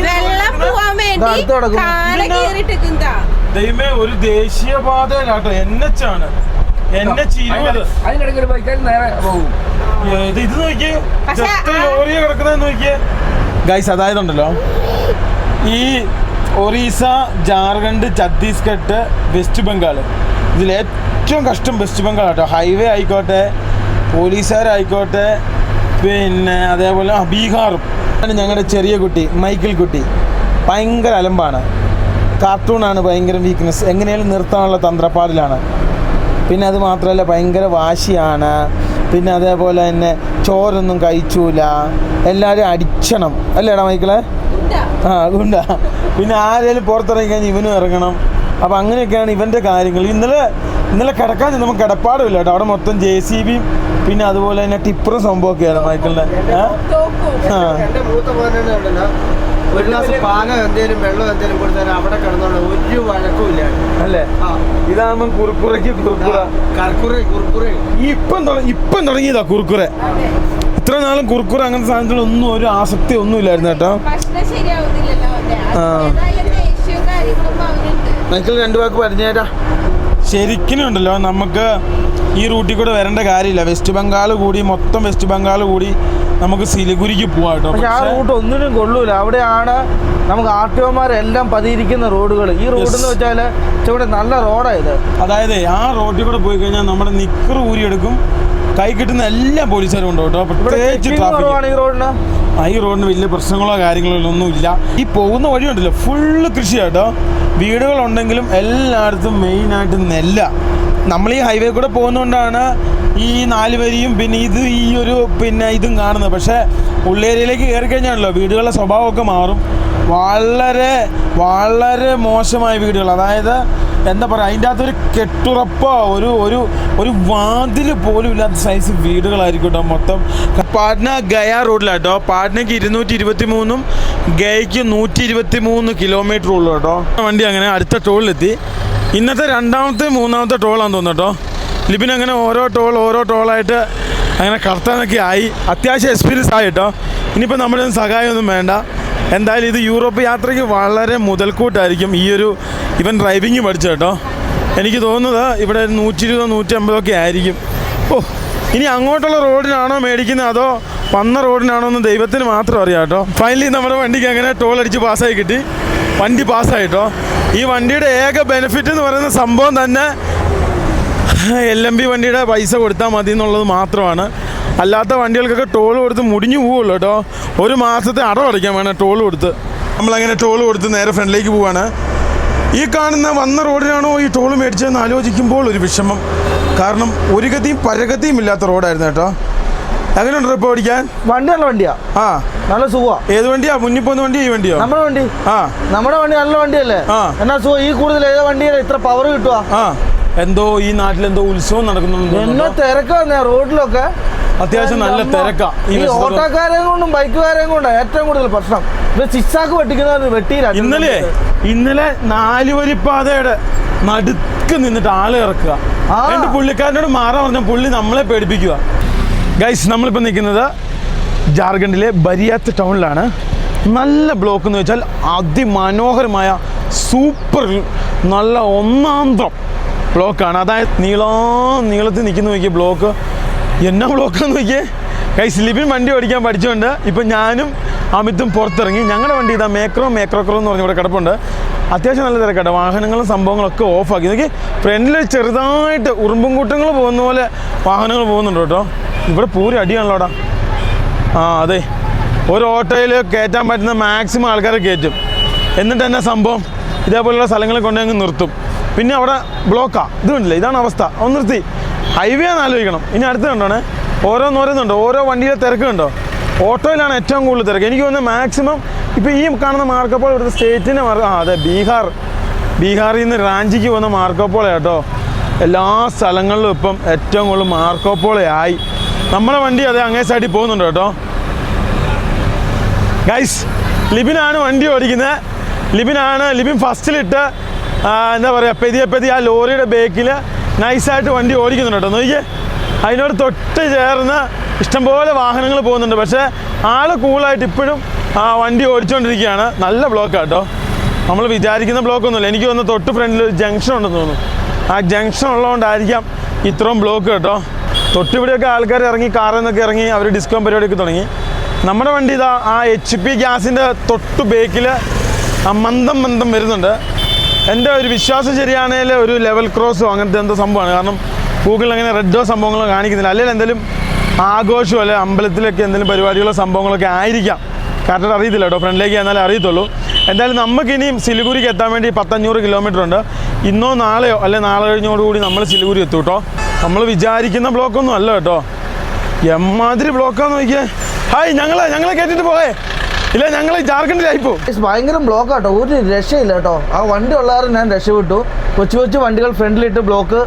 Speaker 4: വെള്ളം പോവാൻ വേണ്ടി കാല കീറിട്ടിരിക്കുന്നതാ.
Speaker 1: ദൈവമേ ഒരു ദേശീയപാതയിലാട്ടോ NH ആണ് NH 20.
Speaker 6: അതിനിടയ്ക്ക് ഒരു ബൈക്കാർ നേരെ പോകും.
Speaker 1: ഇത് നോക്കിയേ
Speaker 4: പക്ഷേ
Speaker 1: ലോറിയ കിടക്കുന്നത് നോക്കിയേ ഗൈസ്. അതായതുണ്ടല്ലോ ഈ ഒറീസ, ജാർഖണ്ഡ്, ഛത്തീസ്ഗഡ്, വെസ്റ്റ് ബംഗാൾ ഇതിൽ ഏറ്റവും കഷ്ടം വെസ്റ്റ് ബംഗാൾ കേട്ടോ. ഹൈവേ ആയിക്കോട്ടെ, പോലീസുകാരായിക്കോട്ടെ, പിന്നെ അതേപോലെ ബീഹാറും. ഞങ്ങളുടെ ചെറിയ കുട്ടി മൈക്കിൾ കുട്ടി ഭയങ്കര അലമ്പാണ്. കാർട്ടൂണാണ് ഭയങ്കര വീക്ക്നെസ്. എങ്ങനെയാലും നിർത്താനുള്ള തന്ത്രപ്പാടിലാണ്. പിന്നെ അത് മാത്രമല്ല ഭയങ്കര വാശിയാണ്. പിന്നെ അതേപോലെ തന്നെ ചോറൊന്നും കഴിച്ചൂല, എല്ലാവരും അടിച്ചണം അല്ലേടാ മൈക്കിളെ? അതുകൊണ്ടാ. പിന്നെ ആരെങ്കിലും പുറത്തിറങ്ങി കഴിഞ്ഞാൽ ഇവനും ഇറങ്ങണം. അപ്പം അങ്ങനെയൊക്കെയാണ് ഇവൻ്റെ കാര്യങ്ങൾ. ഇന്നലെ കിടക്കാൻ നമുക്ക് കിടപ്പാടുമില്ല കേട്ടോ. അവിടെ മൊത്തം JCB പിന്നെ അതുപോലെ തന്നെ ടിപ്പറും സംഭവമൊക്കെയാണ് മൈക്കിളിൻ്റെ.
Speaker 5: എൻ്റെ മൂത്ത മോനുണ്ടല്ലോ, ഒരു ഗ്ലാസ് പാലോ എന്തെങ്കിലും വെള്ളം എന്തെങ്കിലും കൊടുത്താൽ അവിടെ കിടന്നോളൂ, ഒരു വഴക്കുമില്ല
Speaker 1: അല്ലേ? ഇതാകുമ്പം കുറുക്കുറയ്ക്ക്
Speaker 5: കുറുക്കുറേ
Speaker 1: ഇപ്പം തുടങ്ങിയതാ കുറുക്കുറെ. ഇത്ര നാളും കുറുക്കുറ അങ്ങനത്തെ സാധനങ്ങളൊന്നും ഒരു ആസക്തി ഒന്നും ഇല്ലായിരുന്നു കേട്ടോ.
Speaker 2: മൈക്കിൾ 2 വാക്ക് പറഞ്ഞുതരാ.
Speaker 1: ശരിക്കും ഉണ്ടല്ലോ നമുക്ക് ഈ റൂട്ടിൽ കൂടെ വരേണ്ട കാര്യമില്ല. വെസ്റ്റ് ബംഗാൾ കൂടി മൊത്തം വെസ്റ്റ് ബംഗാൾ കൂടി നമുക്ക് സിലിഗുരിക്ക് പോവാം കേട്ടോ.
Speaker 2: പക്ഷെ ആ റൂട്ട് ഒന്നിനും കൊള്ളൂല. അവിടെയാണ് നമുക്ക് RTOമാരെല്ലാം പതിയിരിക്കുന്ന റോഡുകൾ. ഈ റോഡ് എന്ന് വെച്ചാൽ ഇവിടെ നല്ല റോഡായത്.
Speaker 1: അതായത് ആ റോഡിൽ കൂടെ പോയി കഴിഞ്ഞാൽ നമ്മുടെ നിക്കർ ഊരിയെടുക്കും. കൈ കിട്ടുന്ന എല്ലാ പോലീസുകാരും ഉണ്ട് കേട്ടോ. പ്രത്യേകിച്ച് ട്രാഫിക്. ഈ റോഡിന് വലിയ പ്രശ്നങ്ങളോ കാര്യങ്ങളോ ഒന്നുമില്ല. ഈ പോകുന്ന വഴിയുണ്ടല്ലോ ഫുള്ള് കൃഷി കേട്ടോ. വീടുകളുണ്ടെങ്കിലും എല്ലായിടത്തും മെയിനായിട്ട് നെല്ല. നമ്മൾ ഈ ഹൈവേ കൂടെ പോകുന്നതുകൊണ്ടാണ് ഈ 4 വരിയും പിന്നെ ഇതും കാണുന്നത്. പക്ഷേ ഉള്ളേരിയയിലേക്ക് കയറി കഴിഞ്ഞാണല്ലോ വീടുകളുടെ സ്വഭാവമൊക്കെ മാറും. വളരെ വളരെ മോശമായ വീടുകൾ. അതായത് എന്താ പറയുക, അതിൻ്റെ അകത്തൊരു കെട്ടുറപ്പോ ഒരു വാതിൽ പോലും ഇല്ലാത്ത സൈസ് വീടുകളായിരിക്കും കേട്ടോ മൊത്തം. പാട്ന ഗയ റോഡിലാട്ടോ. പാട്നയ്ക്ക് 223 ഗയയ്ക്ക് 123 കിലോമീറ്റർ ഉള്ളൂ കേട്ടോ. വണ്ടി അങ്ങനെ അടുത്ത ടോളിലെത്തി. ഇന്നത്തെ 2ാമത്തെ 3ാമത്തെ ടോളാന്ന് തോന്നുന്നു കേട്ടോ. ലിബിൻ അങ്ങനെ ഓരോ ടോളായിട്ട് അങ്ങനെ കടത്താനൊക്കെ ആയി. അത്യാവശ്യം എക്സ്പീരിയൻസ് ആയി കേട്ടോ. ഇനിയിപ്പോൾ നമ്മുടെ സഹായമൊന്നും വേണ്ട. എന്തായാലും ഇത് യൂറോപ്പ് യാത്രയ്ക്ക് വളരെ മുതൽക്കൂട്ടായിരിക്കും ഇവൻ ഡ്രൈവിങ് പഠിച്ചു കേട്ടോ. എനിക്ക് തോന്നുന്നത് ഇവിടെ 120-150 ഒക്കെ ആയിരിക്കും. ഇനി അങ്ങോട്ടുള്ള റോഡിനാണോ മേടിക്കുന്നത് അതോ വന്ന റോഡിനാണോ എന്ന് ദൈവത്തിന് മാത്രം അറിയാം കേട്ടോ. ഫൈനലി നമ്മുടെ വണ്ടിക്ക് അങ്ങനെ ടോൾ അടിച്ച് പാസ്സായി കിട്ടി. വണ്ടി പാസ്സായിട്ടോ. ഈ വണ്ടിയുടെ ഏക ബെനിഫിറ്റ് എന്ന് പറയുന്ന സംഭവം തന്നെ LMB വണ്ടിയുടെ പൈസ കൊടുത്താൽ മതി എന്നുള്ളത് മാത്രമാണ്. അല്ലാത്ത വണ്ടികൾക്കൊക്കെ ടോൾ കൊടുത്ത് മുടിഞ്ഞു പോവുള്ളൂ കേട്ടോ. 1 മാസത്തെ അടവടയ്ക്കാൻ വേണം ടോൾ കൊടുത്ത്. നമ്മളങ്ങനെ ടോൾ കൊടുത്ത് നേരെ ഫ്രണ്ടിലേക്ക് പോവാണ്. ഈ കാണുന്ന വന്ന റോഡിനാണോ ഈ ടോൾ മേടിച്ചതെന്ന് ആലോചിക്കുമ്പോൾ ഒരു വിഷമം. കാരണം ഒരു ഗതിയും പരഗതിയും ഇല്ലാത്ത റോഡായിരുന്നു കേട്ടോ. എങ്ങനെയുണ്ട് ഇപ്പോൾ ഓടിക്കാൻ?
Speaker 2: വണ്ടി നല്ല വണ്ടിയാ. നല്ല സുഖമാണ്.
Speaker 1: ഏത് വണ്ടിയാ മുന്നിൽ പോകുന്ന വണ്ടി? ഈ വണ്ടിയോ?
Speaker 2: നമ്മുടെ വണ്ടി. നമ്മുടെ വണ്ടി നല്ല വണ്ടിയല്ലേ? എന്നാ സുഖം. ഈ കൂടുതൽ ഏത് വണ്ടിയല്ലേ ഇത്ര പവർ കിട്ടുക?
Speaker 1: എന്തോ ഈ നാട്ടിലെന്തോ ഉത്സവം നടക്കുന്നുണ്ട്.
Speaker 2: എന്നെ തിരക്കാ റോഡിലൊക്കെ.
Speaker 1: അത്യാവശ്യം നല്ല തിരക്കാ.
Speaker 2: ഈ ഓട്ടോക്കാരെയും കൊണ്ടും ബൈക്കുകാരെയും കൊണ്ടും ഏറ്റവും കൂടുതൽ പ്രശ്നം. സിക്സാക്ക് വെട്ടിക്കുന്ന വെട്ടിയില്ല.
Speaker 1: ഇന്നലെ 4 വരിപ്പാതയുടെ നടുക്ക് നിന്നിട്ട് ആളെ ഇറക്കുക. എന്നിട്ട് പുള്ളിക്കാരനോട് മാറാൻ പറഞ്ഞ പുള്ളി നമ്മളെ പേടിപ്പിക്കുക. ഗൈസ്, നമ്മളിപ്പോൾ നിൽക്കുന്നത് ജാർഖണ്ഡിലെ ബരിയാത്ത് ടൗണിലാണ്. നല്ല ബ്ലോക്ക് എന്ന് വെച്ചാൽ അതിമനോഹരമായ സൂപ്പർ നല്ല ഒന്നാന്തരം ബ്ലോക്കാണ്. അതായത് നീളത്തിൽ നിൽക്കുന്ന നോക്കിയ ബ്ലോക്ക്. എന്നാ ബ്ലോക്കാന്ന് നോക്കിയേ ഗൈസ്. ലിബിൻ വണ്ടി ഓടിക്കാൻ പഠിച്ചുകൊണ്ട് ഇപ്പം ഞാനും അമിതും പുറത്തിറങ്ങി. ഞങ്ങളുടെ വണ്ടി ഇതാ മേക്രോ എന്ന് പറഞ്ഞ് ഇവിടെ കിടപ്പുണ്ട്. അത്യാവശ്യം നല്ല തിരക്കാട്ടെ. വാഹനങ്ങളും സംഭവങ്ങളൊക്കെ ഓഫാക്കി നോക്കി. ഫ്രണ്ടിൽ ചെറുതായിട്ട് ഉറുമ്പും കൂട്ടങ്ങൾ പോകുന്ന പോലെ വാഹനങ്ങൾ പോകുന്നുണ്ട് കേട്ടോ. ഇവിടെ പൂരം അടിയാണല്ലോടാ. അതെ, ഒരു ഓട്ടോയിൽ കയറ്റാൻ പറ്റുന്ന മാക്സിമം ആൾക്കാരെ കയറ്റും. എന്നിട്ട് തന്നെ സംഭവം ഇതേപോലെയുള്ള സ്ഥലങ്ങളിൽ കൊണ്ടുപോയി നിർത്തും. പിന്നെ അവിടെ ബ്ലോക്കാണ്. ഇത് കണ്ടില്ലേ, ഇതാണ് അവസ്ഥ. ഒന്ന് നിർത്തി. ഹൈവേ ആണ് ആലോചിക്കണം. ഇനി അടുത്ത് കണ്ടോണേ, ഓരോന്നോരോന്നുണ്ടോ, ഓരോ വണ്ടിയിലെ തിരക്ക് കണ്ടോ. ഓട്ടോയിലാണ് ഏറ്റവും കൂടുതൽ തിരക്ക്. എനിക്ക് തോന്നുന്നത് മാക്സിമം ഇപ്പോൾ ഈ കാണുന്ന മാർക്കപ്പോൾ ഇവിടുത്തെ സ്റ്റേറ്റിൻ്റെ അതെ ബീഹാറിൽ നിന്ന് റാഞ്ചിക്ക് പോകുന്ന മാർക്കോപ്പോള കേട്ടോ. എല്ലാ സ്ഥലങ്ങളിലും ഇപ്പം ഏറ്റവും കൂടുതൽ മാർക്കോപ്പോളയായി. നമ്മുടെ വണ്ടി അതെ അങ്ങേ സൈഡിൽ പോകുന്നുണ്ട് കേട്ടോ. ഗൈസ്, ലിബിനാണ് വണ്ടി ഓടിക്കുന്നത്. ലിബിൻ ഫസ്റ്റിലിട്ട് എന്താ പറയുക പെതിയെ ആ ലോറിയുടെ ബേക്കിൽ നൈസായിട്ട് വണ്ടി ഓടിക്കുന്നുണ്ട് കേട്ടോ. നോക്കിയേ, അതിനോട് തൊട്ട് ചേർന്ന് ഇഷ്ടംപോലെ വാഹനങ്ങൾ പോകുന്നുണ്ട്. പക്ഷേ ആൾ കൂളായിട്ട് ഇപ്പോഴും വണ്ടി ഓടിച്ചുകൊണ്ടിരിക്കുകയാണ്. നല്ല ബ്ലോക്കാണ് കേട്ടോ. നമ്മൾ വിചാരിക്കുന്ന ബ്ലോക്കൊന്നുമില്ല. എനിക്ക് തോന്നുന്നു തൊട്ട് ഫ്രണ്ടിൽ ഒരു ജംഗ്ഷൻ ഉണ്ടെന്ന് തോന്നുന്നു. ആ ജംഗ്ഷൻ ഉള്ളതുകൊണ്ടായിരിക്കാം ഇത്രയും ബ്ലോക്ക് കേട്ടോ. തൊട്ടിവിടെയൊക്കെ ആൾക്കാർ ഇറങ്ങി, കാറിൽ നിന്നൊക്കെ ഇറങ്ങി അവർ ഡിസ്കോ പരിപാടിയൊക്കെ തുടങ്ങി. നമ്മുടെ വണ്ടി ഇതാ ആ HP ഗ്യാസിൻ്റെ തൊട്ട് ബേക്കിൽ മന്ദം വരുന്നുണ്ട്. എൻ്റെ ഒരു വിശ്വാസം ശരിയാണെങ്കിൽ ഒരു ലെവൽ ക്രോസോ അങ്ങനത്തെ എന്തോ സംഭവമാണ്. കാരണം ഗൂഗിളിൽ അങ്ങനെ റെഡോ സംഭവങ്ങളോ കാണിക്കുന്നില്ല. അല്ലെങ്കിൽ എന്തെങ്കിലും ആഘോഷമോ അല്ലെങ്കിൽ അമ്പലത്തിലൊക്കെ എന്തെങ്കിലും പരിപാടികളോ സംഭവങ്ങളൊക്കെ ആയിരിക്കാം. കറക്റ്റ് അറിയത്തില്ല കേട്ടോ, ഫ്രണ്ടിലേക്ക് എന്നാലേ അറിയത്തുള്ളൂ. എന്തായാലും നമുക്കിനിയും സിലിഗുരിക്ക് എത്താൻ വേണ്ടി 100-500 കിലോമീറ്റർ ഉണ്ട്. ഇന്നോ നാളെയോ അല്ലെങ്കിൽ നാളെ കഴിഞ്ഞോടുകൂടി നമ്മൾ സിലിഗുരി എത്തും കേട്ടോ. നമ്മൾ വിചാരിക്കുന്ന ബ്ലോക്കൊന്നും അല്ല കേട്ടോ. എമ്മാതിരി ബ്ലോക്കാന്ന് നോക്കിയേ. ഹായ്, ഞങ്ങളെ കേട്ടിട്ട് പോയേ. ഇല്ല, ഞങ്ങൾ ജാർഖണ്ഡിലായിപ്പോ.
Speaker 2: ഭയങ്കര ബ്ലോക്കാട്ടോ, ഒരു രക്ഷയില്ല കേട്ടോ. ആ വണ്ടി ഉള്ളവരെ ഞാൻ രക്ഷപ്പെട്ടു. കൊച്ചു വണ്ടികൾ ഫ്രണ്ടിലിട്ട് ബ്ലോക്ക്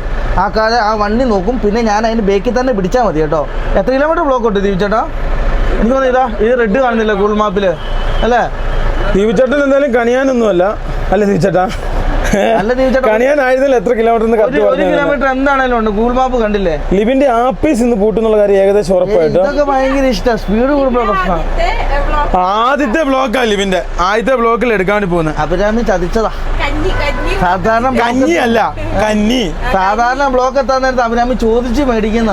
Speaker 2: ആക്കാതെ ആ വണ്ടി നോക്കും. പിന്നെ ഞാൻ അതിൻ്റെ ബേക്കിൽ തന്നെ പിടിച്ചാൽ മതി കേട്ടോ. എത്ര കിലോമീറ്റർ ബ്ലോക്ക് ഉണ്ട് ദീപിച്ചേട്ടാ? എനിക്ക് തോന്നുന്നു ഇതാ ഇത് റെഡ് കാണുന്നില്ല ഗൂഗിൾ മാപ്പിൽ അല്ലേ?
Speaker 1: ദീപിച്ചേട്ടൻ എന്തായാലും കണിയാനൊന്നുമല്ല അല്ലേ ദീപിച്ചേട്ടാ?
Speaker 2: അല്ല ദീപിച്ചേട്ടാ,
Speaker 1: കണിയാനായിരുന്നില്ല എത്ര കിലോമീറ്റർ
Speaker 2: ഒരു കിലോമീറ്റർ എന്താണേലും ഉണ്ട്. ഗൂഗിൾ മാപ്പ് കണ്ടില്ലേ?
Speaker 1: ലിവിന്റെ ആപ്പീസ് ഇന്ന് പൂട്ടുന്നുള്ള കാര്യം ഏകദേശം ഉറപ്പായിട്ട്.
Speaker 2: ഇതൊക്കെ ഭയങ്കര ഇഷ്ടമാണ്. സ്പീഡ് കൂടുമ്പോൾ പ്രശ്നം.
Speaker 1: ആദ്യത്തെ ബ്ലോക്കാ ലിവിന്റെ. ആദ്യത്തെ ബ്ലോക്കിൽ എടുക്കാണ്ട് പോകുന്നത്.
Speaker 2: അഭിരാമി ചതിച്ചതാ. സാധാരണ
Speaker 1: കഞ്ഞിയല്ല, കന്നി.
Speaker 2: സാധാരണ ബ്ലോക്ക് എത്താൻ നേരത്തെ അഭിരാമി ചോദിച്ച് മേടിക്കുന്ന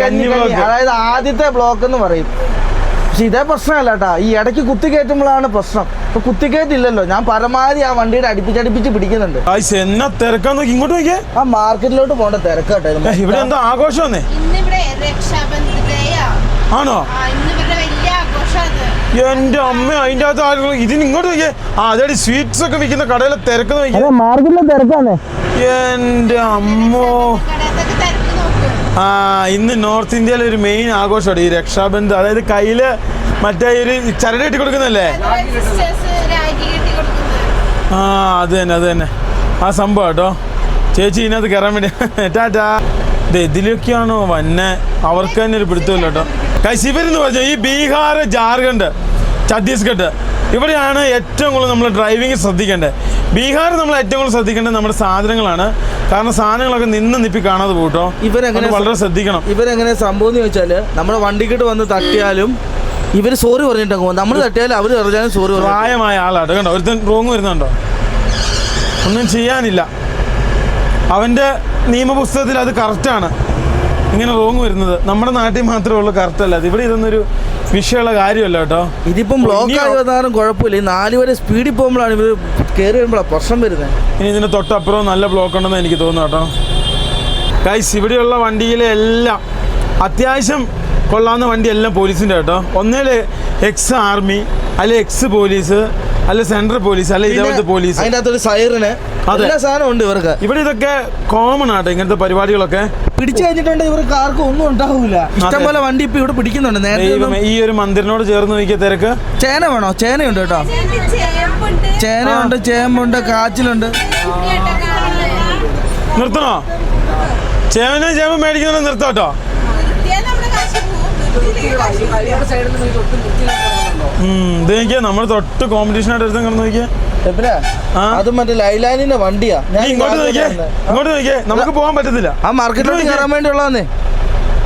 Speaker 2: കന്നി. അതായത് ആദ്യത്തെ ബ്ലോക്ക് എന്ന് പറയും. പക്ഷെ ഇതേ പ്രശ്നമല്ല കേട്ടാ, ഈ ഇടയ്ക്ക് കുത്തിക്കയറ്റുമ്പോഴാണ് പ്രശ്നം. ഇപ്പൊ കുത്തിക്കയറ്റില്ലല്ലോ, ഞാൻ പരമാവധി ആ വണ്ടിയുടെ അടുപ്പിച്ചടുപ്പിച്ച് പിടിക്കുന്നുണ്ട്.
Speaker 1: എന്നാ തിരക്കാൻ നോക്കി ഇങ്ങോട്ട് നോക്കിയേ.
Speaker 2: ആ മാർക്കറ്റിലോട്ട് പോകണ്ട തിരക്കാട്ടെ.
Speaker 1: ഇവിടെ എന്താ ആഘോഷമെന്നേ? ആണോ? എന്റെ അമ്മ, അതിന്റെ അകത്ത് ആളുകൾ ഇതിന് ഇങ്ങോട്ട് നോക്കിയേ. അതേടി സ്വീറ്റ്സ് ഒക്കെ വിൽക്കുന്ന കടയിലെ തിരക്ക് നോക്കിയേ.
Speaker 2: മാർക്കറ്റിലെ തിരക്കാണ്.
Speaker 1: എന്റെ അമ്മോ. ഇന്ന് നോർത്ത് ഇന്ത്യയിലെ ഒരു മെയിൻ ആഘോഷമാണ് ഈ രക്ഷാബന്ധ്. അതായത് കയ്യില് മറ്റേ ഒരു ചരട് കെട്ടി കൊടുക്കുന്നല്ലേ? അത് തന്നെ ആ സംഭവം കേട്ടോ. ചേച്ചി ഇതിനകത്ത് കയറാൻ വേണ്ടി ടാറ്റാ. ഇതിലൊക്കെയാണോ വന്നെ? അവർക്ക് തന്നെ ഒരു പിടുത്തമില്ല കേട്ടോ. ഇവരെന്ന് പറഞ്ഞാൽ ഈ ബീഹാർ, ജാർഖണ്ഡ്, ഛത്തീസ്ഗഡ് ഇവിടെയാണ് ഏറ്റവും കൂടുതൽ നമ്മൾ ഡ്രൈവിംഗ് ശ്രദ്ധിക്കേണ്ടത്. ബീഹാർ നമ്മൾ ഏറ്റവും കൂടുതൽ ശ്രദ്ധിക്കേണ്ടത് നമ്മുടെ സാധനങ്ങളാണ്. കാരണം സാധനങ്ങളൊക്കെ നിപ്പി കാണാതെ പോട്ടോ. ഇവരെങ്ങനെ വളരെ ശ്രദ്ധിക്കണം.
Speaker 2: ഇവരെങ്ങനെ സംഭവം എന്ന് ചോദിച്ചാൽ നമ്മുടെ വണ്ടിക്കിട്ട് വന്ന് തട്ടിയാലും ഇവർ സോറി പറഞ്ഞിട്ട് പോകും. നമ്മൾ തട്ടിയാലും അവർ പറഞ്ഞാലും സോറി പറയും.
Speaker 1: പ്രായമായ ആളാട്ടോ. കണ്ടോ ഒരുത്തൻ റോങ് വരുന്നുണ്ടോ? ഒന്നും ചെയ്യാനില്ല. അവൻ്റെ നിയമപുസ്തകത്തിൽ അത് കറക്റ്റാണ് ഇങ്ങനെ റോങ് വരുന്നത്. നമ്മുടെ നാട്ടിൽ മാത്രമേ ഉള്ളൂ കറക്റ്റ് അല്ല. ഇവിടെ ഇതൊന്നൊരു വിഷയമുള്ള കാര്യമല്ല കേട്ടോ.
Speaker 2: ഇതിപ്പം ബ്ലോക്ക് ആയതാരും കുഴപ്പമില്ല. ഈ 4 വരെ സ്പീഡിൽ പോകുമ്പോഴാണ് ഇവർ കയറി വരുമ്പോഴാണ് പ്രശ്നം വരുന്നത്.
Speaker 1: ഇനി ഇതിന് തൊട്ടപ്പുറം നല്ല ബ്ലോക്ക് ഉണ്ടെന്ന് എനിക്ക് തോന്നുന്നു കേട്ടോ. ഗൈസ്, ഇവിടെയുള്ള വണ്ടിയിലെ എല്ലാം അത്യാവശ്യം കൊള്ളാവുന്ന വണ്ടിയെല്ലാം പോലീസിൻ്റെ കേട്ടോ. ഒന്നേൽ എക്സ് ആർമി, അല്ലെ എക്സ് പോലീസ്, അല്ലെ സെൻട്രൽ പോലീസ്, അല്ലെ ഇതേപോലത്തെ പോലീസ്.
Speaker 2: അതിൻ്റെ അകത്തൊരു സൈറിന് എല്ലാ സാധനം ഉണ്ട് ഇവർക്ക്.
Speaker 1: ഇവിടെ ഇതൊക്കെ കോമൺ ആട്ടോ ഇങ്ങനത്തെ പരിപാടികളൊക്കെ.
Speaker 2: പിടിച്ചു കഴിഞ്ഞിട്ടുണ്ട് ഇവർക്ക് ആർക്കും ഒന്നും ഉണ്ടാവില്ല. ഇഷ്ടംപോലെ വണ്ടി ഇപ്പൊ ഇവിടെ പിടിക്കുന്നുണ്ട്. നേരത്തെ
Speaker 1: ഈ ഒരു മന്ദിറിനോട് ചേർന്ന് നോക്കിയ തിരക്ക്.
Speaker 2: ചേന വേണോ? ചേനയുണ്ട് കേട്ടോ. ചേനയുണ്ട്, ചേമ്പുണ്ട്, കാച്ചിലുണ്ട്.
Speaker 1: നിർത്തണോ? ചേമ്പ് മേടിക്കുന്നുണ്ട്. നിർത്തോ കേട്ടോ. ഇത് നോക്കിയാ നമ്മൾ തൊട്ട് കോമ്പറ്റീഷനായിട്ട് എടുത്ത് കിടന്ന് നോക്കിയാ.
Speaker 2: അത് മറ്റേ ലൈലാനിന്റെ വണ്ടിയാ.
Speaker 1: ഇങ്ങോട്ട് നോക്കിയേ, നമുക്ക് പോകാൻ പറ്റത്തില്ല.
Speaker 2: ആ മാർക്കറ്റിലോട്ട് കയറാൻ വേണ്ടിയുള്ളതാന്നേ.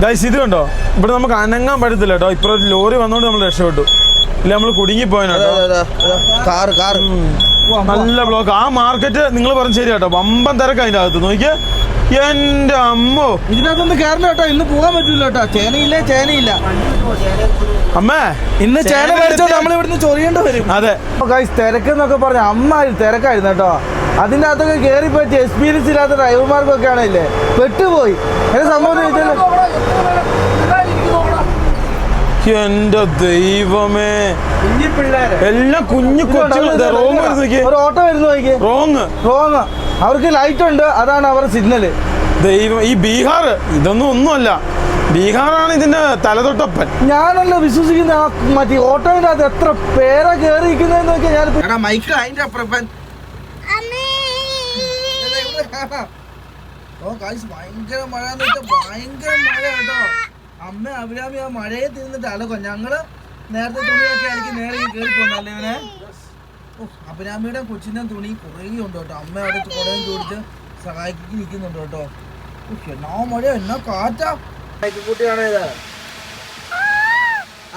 Speaker 1: ഗൈസ്, ഇത് കണ്ടോ, ഇവിടെ നമുക്ക് അനങ്ങാൻ പറ്റത്തില്ല കേട്ടോ. ഇപ്പൊ ലോറി വന്നോണ്ട് നമ്മൾ രക്ഷപ്പെട്ടു. ഇല്ല, നമ്മൾ കുടുങ്ങിപ്പോയനോ. നല്ല ബ്ലോക്ക്. ആ മാർക്കറ്റ് നിങ്ങൾ പറഞ്ഞ ശരി കേട്ടോ. വമ്പൻ തിരക്ക് അതിന്റെ അകത്ത് നോക്കിയേ. എന്റെ അമ്മോ,
Speaker 2: ഇതിനകത്തൊന്ന് കയറണം കേട്ടോ. ഇന്ന് പോകാൻ പറ്റൂല കേട്ടോ. ചേനയില്ല.
Speaker 1: അമ്മേ,
Speaker 2: ഇന്ന് ചേന മേടിച്ചോ നമ്മൾ ഇവിടുന്ന് ചൊറിയേണ്ടി വരും.
Speaker 1: അതെ
Speaker 2: ഗൈസ്, തിരക്കെന്നൊക്കെ പറഞ്ഞ തിരക്കായിരുന്നു കേട്ടോ. അതിൻ്റെ അകത്തൊക്കെ കയറി പറ്റി എക്സ്പീരിയൻസ് ഇല്ലാത്ത ഡ്രൈവർമാർക്കൊക്കെ ആണല്ലേ പെട്ടുപോയി. സംഭവം
Speaker 1: എന്റെ ദൈവമേ, എല്ലാം കുഞ്ഞു
Speaker 2: ഒരു ഓട്ടോ വരുന്നു. റോങ്. അവർക്ക് ലൈറ്റ് ഉണ്ട്, അതാണ് അവരുടെ സിഗ്നല്.
Speaker 1: ദൈവം, ഈ ബീഹാർ ഇതൊന്നും ഒന്നുമല്ല. ബീഹാറാണ് ഇതിന്റെ തലതൊട്ടപ്പൻ.
Speaker 2: ഞാനല്ല വിശ്വസിക്കുന്ന മറ്റേ ഓട്ടോയുടെ അത് എത്ര പേരാ കേറിയിരിക്കുന്നതെന്ന് നോക്കിയാൽ ഞാൻ മൈക്ക് അതിന്റെ അപ്പുറപ്പൻ. ഭയങ്കര മഴ എന്ന് വെച്ചാൽ ഭയങ്കര മഴ കേട്ടോ. അമ്മ അഭിരാമി ആ മഴയെ തിന്നിട്ട് അലക്കും. ഞങ്ങള് നേരത്തെ തുണിയൊക്കെ അലക്കി നേരെ കയറി പോന്നല്ലേ ഇവനെ. അഭിരാമിയുടെ കൊച്ചിന്റെ തുണി കുറേ ഉണ്ട് കേട്ടോ. അമ്മ അവിടെ കുടയും ചോദിച്ച് സഹായിക്ക് നിൽക്കുന്നുണ്ട് കേട്ടോ. എന്നാ മഴ, എന്നാ കാറ്റാ. മൈക്കുട്ടിയാണോ ഇത്?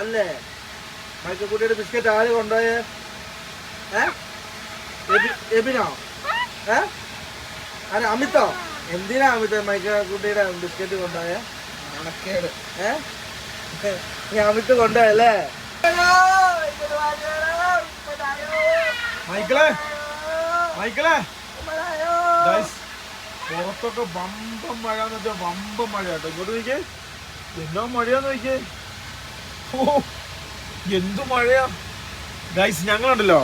Speaker 2: അല്ലേ, മൈക്കുട്ടിയുടെ ബിസ്ക്കറ്റ് ആര് കൊണ്ടുപോയേ? എബിനോ അല്ല അമിതോ എന്തിനാ അമിത മൈക്കുട്ടിയുടെ ബിസ്ക്കറ്റ് കൊണ്ടുപോയ ഉണക്കേട് നീ അമിത് കൊണ്ടുപോയല്ലേ
Speaker 1: മൈക്കിളെ മൈക്കിളെ പുറത്തൊക്കെ വമ്പം മഴ എന്ന് വെച്ചാൽ വമ്പം മഴ കേട്ടോ. ഇങ്ങോട്ട് നോക്കിയേ എന്നോ മഴയാന്ന് നോക്കിയേ. ഓ എന്തു മഴയാ ഗൈസ്. ഞങ്ങളുണ്ടല്ലോ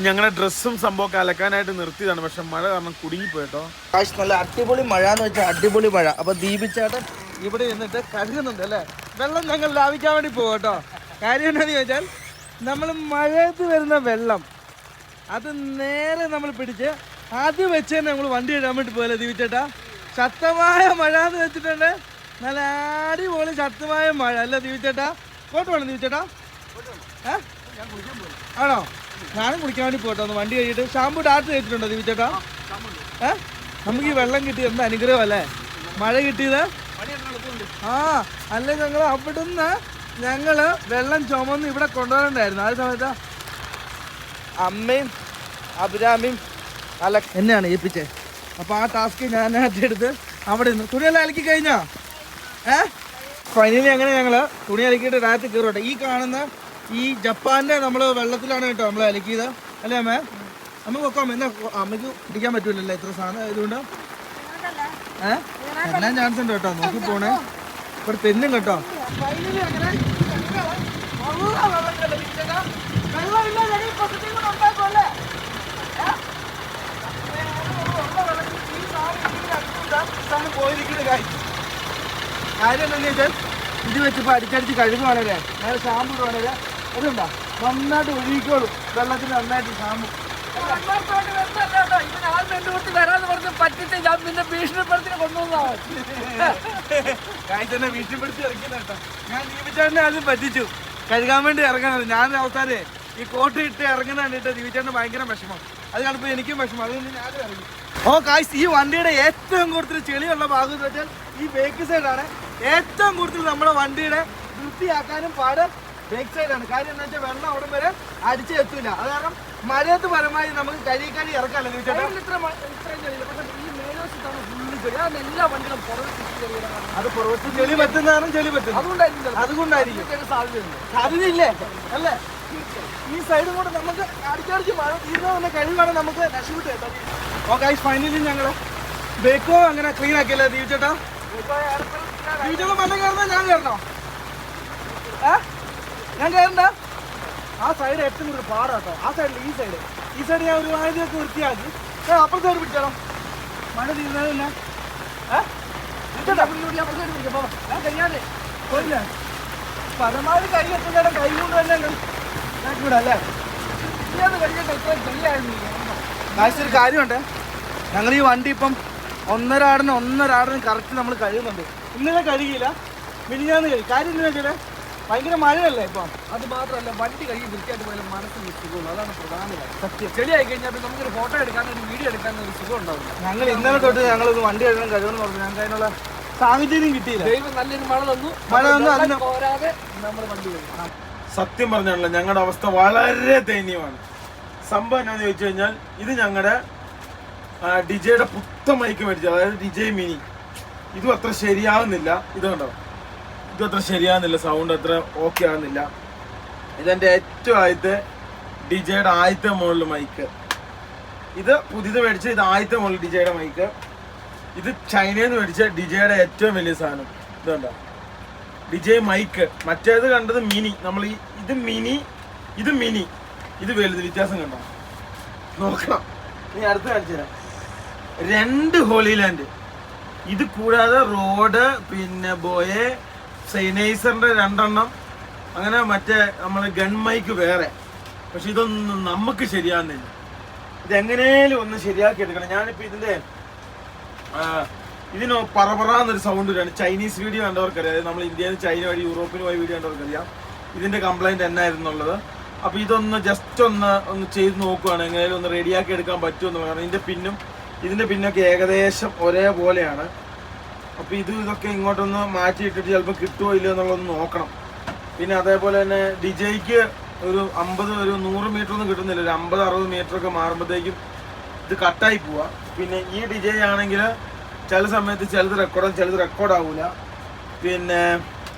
Speaker 1: ഞങ്ങളുടെ ഡ്രസ്സും സംഭവമൊക്കെ അലക്കാനായിട്ട് നിർത്തിയതാണ്. പക്ഷെ മഴ കാരണം കുടുങ്ങിപ്പോയിട്ടോ.
Speaker 2: കാശ് നല്ല അടിപൊളി മഴ എന്ന് വെച്ചാൽ അടിപൊളി മഴ. അപ്പൊ ദീപിച്ചേട്ടൻ ഇവിടെ നിന്നിട്ട് കഴുകുന്നുണ്ട് അല്ലേ. വെള്ളം ഞങ്ങൾ ലാഭിക്കാൻ വേണ്ടി പോകും കേട്ടോ. കാര്യം എന്താണെന്ന് ചോദിച്ചാൽ നമ്മൾ മഴയത്ത് വരുന്ന വെള്ളം അത് നേരെ നമ്മൾ പിടിച്ച് അത് വെച്ച് തന്നെ നമ്മൾ വണ്ടി ഇടാൻ വേണ്ടി പോയല്ലേ ദീപിച്ചേട്ടാ. ശക്തമായ മഴ എന്ന് വെച്ചിട്ടുണ്ട്. നല്ല അടിപൊളി ശക്തമായ മഴ അല്ലേ ദീപിച്ചേട്ടാ. കോട്ട് വേണം ദീപിച്ചേട്ടാ. ആണോ? ഞാനും കുടിക്കാൻ വേണ്ടി പോട്ടോ. ഒന്ന് വണ്ടി കഴിയിട്ട് ഷാമ്പു ഡാറ്റ് കഴിച്ചിട്ടുണ്ടോ ദീപിച്ചേട്ടാ? നമുക്ക് ഈ വെള്ളം കിട്ടിയത് എന്ത് അനുഗ്രഹം അല്ലേ, മഴ കിട്ടിയത്. അല്ലേ ഞങ്ങൾ അവിടുന്ന് ഞങ്ങള് വെള്ളം ചുമന്ന് ഇവിടെ കൊണ്ടുവരണ്ടായിരുന്നു. ആ സമയത്ത് അമ്മയും അഭിരാമിയും അല്ല എന്നെയാണ് ഏൽപ്പിച്ചത്. അപ്പോൾ ആ ടാസ്ക് ഞാൻ ഏറ്റെടുത്ത് അവിടെ നിന്ന് തുണിയെല്ലാം അലക്കി കഴിഞ്ഞാ ഫൈനലി അങ്ങനെ ഞങ്ങൾ തുണി അലക്കിയിട്ട് രാത്രി കയറട്ടെ. ഈ കാണുന്ന ഈ ജപ്പാന്റെ നമ്മൾ വെള്ളത്തിലാണ് കേട്ടോ നമ്മൾ അലക്കിയത് അല്ലേ അമ്മേ? നമുക്ക് വെക്കാം. എന്നാ അമ്മയ്ക്ക് പിടിക്കാൻ പറ്റൂലല്ലോ ഇത്ര സാധനം ആയതുകൊണ്ട്. എല്ലാം ചാൻസ് ഉണ്ട് കേട്ടോ. നോക്കി പോണേ. ഇവിടെ തെന്നും കേട്ടോ. കാര്യം എന്താണെന്ന് വെച്ചാൽ ഇത് വെച്ചിപ്പോൾ അടിച്ചടിച്ച് കഴുകുവാണല്ലേ, നേരെ ഷാമ്പു ഇടുവാണല്ലേ, അതുണ്ടോ നന്നായിട്ട് ഒഴുകിക്കോളും വെള്ളത്തിന് നന്നായിട്ട് ഷാമ്പു. തന്നെ ഭീഷണിപ്പെടുത്തി ഇറക്കുന്ന കേട്ടോ. ഞാൻ ദീപിച്ചേട്ടനെ ആദ്യം പറ്റിച്ചു കഴുകാൻ വേണ്ടി ഇറങ്ങണത്. ഞാൻ അവസാനേ ഈ കോട്ട് ഇട്ട് ഇറങ്ങുന്ന കണ്ടിട്ട് ദീപിച്ചേട്ടന് ഭയങ്കര വിഷമം. അത് കാണുമ്പോൾ എനിക്കും വിഷമം. അതുകൊണ്ട് ഞാനും ഇറങ്ങി. ഓ കായ്സ്, ഈ വണ്ടിയുടെ ഏറ്റവും കൂടുതൽ ചെളിയുള്ള ഭാഗം എന്ന് വെച്ചാൽ ഈ ബേക്ക് സൈഡാണ്. ഏറ്റവും കൂടുതൽ നമ്മുടെ വണ്ടിയുടെ വൃത്തിയാക്കാനും പാട് ബേക്ക് സൈഡാണ്. കാര്യം എന്താ വെച്ചാൽ വെള്ളം അവിടെ വരെ അടിച്ച് എത്തൂല. അത് കാരണം മഴയത്ത് പരമായി നമുക്ക് കഴുകി ഇറക്കാമല്ലോ ദീപിച്ചേട്ടാ. അത് പുറത്ത് ചെളി പറ്റുന്നതാണ്, ചെളി പറ്റും. അതുകൊണ്ടായിരിക്കും സാധ്യതയില്ലേ അല്ലേ. ഈ സൈഡും കൂടെ നമുക്ക് അടിച്ചടിച്ച് മഴ തീർന്ന തന്നെ കഴിവാണ് നമുക്ക് രക്ഷപ്പെട്ട് കേട്ടോ. ഓ ഗൈസ്, ഫൈനലി ഞങ്ങൾ ബേക്കോ അങ്ങനെ ക്ലീൻ ആക്കിയല്ലേ ദീപിച്ചേട്ടാ. ദീപിച്ചേട്ടൻ മണ്ണ കയറുന്ന ഞാൻ കയറണോ? ഞാൻ കയറണ്ട. ആ സൈഡ് ഏറ്റവും കൂടുതൽ പാടാട്ടോ. ആ സൈഡിൽ ഈ സൈഡ് ഞാൻ ഒരു ആദ്യമൊക്കെ വൃത്തിയാക്കി അപ്പുറത്തെ സൈഡ് പിടിച്ചാലോ. മഴ തീർന്നത് തന്നെ പരമാവധി കൈ എത്തുന്ന കൈ കൊണ്ട് തന്നെ ഇവിടെ അല്ലേ. ഒരു കാര്യമുണ്ട്, ഞങ്ങൾ ഈ വണ്ടി ഇപ്പം ഒന്നരാടന് കറക്റ്റ് നമ്മൾ കഴുകുന്നുണ്ട്. ഇന്നലെ കഴുകിയില്ല, മിനിഞ്ഞാന്ന് കഴുകി. കാര്യം എന്താ വെച്ചാൽ ഭയങ്കര മഴയല്ലേ ഇപ്പം.
Speaker 6: അത് മാത്രമല്ല, വണ്ടി കഴുകി വൃത്തിയായിട്ട് പോയാലും മനസ്സിന് സുഖമുള്ളൂ. അതാണ് പ്രധാന കാര്യം. സത്യം, ചെളിയായി കഴിഞ്ഞാൽ നമുക്കൊരു ഫോട്ടോ എടുക്കാൻ ഒരു വീഡിയോ എടുക്കാൻ ഒരു സുഖം ഉണ്ടാവില്ല.
Speaker 2: ഞങ്ങൾ ഇന്നലെ തൊട്ട് ഞങ്ങളൊന്ന് വണ്ടി കഴുകണം പറഞ്ഞു. ഞങ്ങൾക്ക് അതിനുള്ള സാഹചര്യം കിട്ടിയില്ല.
Speaker 6: ദൈവം നല്ലൊരു മഴ തന്നു
Speaker 2: അതിന്
Speaker 6: പോരാതെ നമ്മൾ വണ്ടി കഴുകണം.
Speaker 1: സത്യം പറഞ്ഞാണല്ലോ ഞങ്ങളുടെ അവസ്ഥ വളരെ ദയനീയമാണ്. സംഭവം എന്നാന്ന് ചോദിച്ചു കഴിഞ്ഞാൽ ഇത് ഞങ്ങളുടെ ഡിജയുടെ പുത്ത മൈക്ക് മേടിച്ചത്, അതായത് ഡിജെ മിനി. ഇതും അത്ര ശരിയാവുന്നില്ല. ഇത് കണ്ടോ, ഇതും അത്ര ശരിയാവുന്നില്ല. സൗണ്ട് അത്ര ഓക്കെ ആവുന്നില്ല. ഇതെൻ്റെ ഏറ്റവും ആദ്യത്തെ ഡിജയുടെ ആദ്യത്തെ മുകളിൽ മൈക്ക്. ഇത് പുതിയത് മേടിച്ച ഇത് ആദ്യത്തെ മുകളിൽ ഡിജയുടെ മൈക്ക്. ഇത് ചൈനയിൽ നിന്ന് മേടിച്ച ഡിജയുടെ ഏറ്റവും വലിയ സാധനം. ഇത് കണ്ടോ, ഡിജെ മൈക്ക്. മറ്റേത് കണ്ടത് മിനി. നമ്മൾ ഇത് മിനി, ഇത് വലുത്. വ്യത്യാസം കണ്ടോ, നോക്കണം. നീ അടുത്ത് കാണിച്ചു തരാം. 2 ഹോളി ലാൻഡ്. ഇത് കൂടാതെ റോഡ്, പിന്നെ ബോയെ, സൈനൈസറിന്റെ 2 എണ്ണം, അങ്ങനെ മറ്റേ നമ്മളെ ഗൺ മൈക്ക് വേറെ. പക്ഷെ ഇതൊന്നും നമുക്ക് ശരിയാകുന്നില്ല. ഇതെങ്ങനെയും ഒന്ന് ശരിയാക്കി എടുക്കണം. ഞാനിപ്പോൾ ഇതിന് പറന്നൊരു സൗണ്ട് വരികയാണ്. ചൈനീസ് വീഡിയോ കണ്ടവർക്കറിയാം, അതായത് നമ്മൾ ഇന്ത്യയിൽ നിന്ന് ചൈന വഴി യൂറോപ്പിന് പോയ വീഡിയോ കണ്ടവർക്കറിയാം ഇതിൻ്റെ കംപ്ലൈൻറ്റ് എന്നായിരുന്നുള്ളത്. അപ്പോൾ ഇതൊന്ന് ജസ്റ്റ് ഒന്ന് ചെയ്ത് നോക്കുകയാണ്, എങ്ങനെയാലും ഒന്ന് റെഡിയാക്കി എടുക്കാൻ പറ്റുമെന്ന് പറയണം. ഇതിൻ്റെ പിന്നൊക്കെ ഏകദേശം ഒരേപോലെയാണ്. അപ്പോൾ ഇതൊക്കെ ഇങ്ങോട്ടൊന്ന് മാറ്റിയിട്ടിട്ട് ചിലപ്പോൾ കിട്ടുമോ ഇല്ലയോ എന്നുള്ളതൊന്ന് നോക്കണം. പിന്നെ അതേപോലെ തന്നെ ഡിജയ്ക്ക് ഒരു 100 മീറ്റർ ഒന്നും കിട്ടുന്നില്ല. ഒരു 50-60 മീറ്റർ ഒക്കെ മാറുമ്പോഴത്തേക്കും ഇത് കട്ടായി പോവാ. പിന്നെ ഈ ഡിജെ ആണെങ്കിൽ ചില സമയത്ത് ചിലത് റെക്കോർഡാകും, ചിലത് റെക്കോർഡാവൂല. പിന്നെ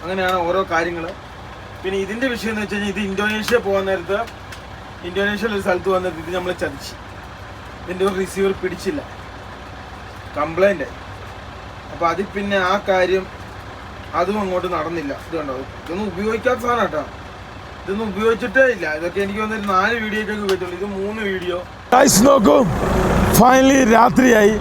Speaker 1: അങ്ങനെയാണ് ഓരോ കാര്യങ്ങൾ. പിന്നെ ഇതിൻ്റെ വിഷയം എന്ന് വെച്ച് കഴിഞ്ഞാൽ ഇത് ഇന്തോനേഷ്യ പോകാൻ നേരത്ത് ഇന്തോനേഷ്യയിലൊരു സ്ഥലത്ത് വന്നിട്ട് ഇത് നമ്മൾ ചതിച്ച് ഇതിൻ്റെ ഒരു റിസീവർ പിടിച്ചില്ല, കംപ്ലൈൻ്റ്. അപ്പോൾ അതിൽ പിന്നെ ആ കാര്യം അതും അങ്ങോട്ട് നടന്നില്ല. ഇത് കണ്ടോ, ഇതൊന്നും ഉപയോഗിക്കാത്ത സാധനം കേട്ടോ, ഇതൊന്നും ഉപയോഗിച്ചിട്ടേ ഇല്ല. ഇതൊക്കെ എനിക്ക് വന്നൊരു 4 വീഡിയോക്കൊക്കെ ഉപയോഗിച്ചുള്ളൂ, ഇത് 3 വീഡിയോ. നോക്കൂ, ഫൈനലി രാത്രിയായി.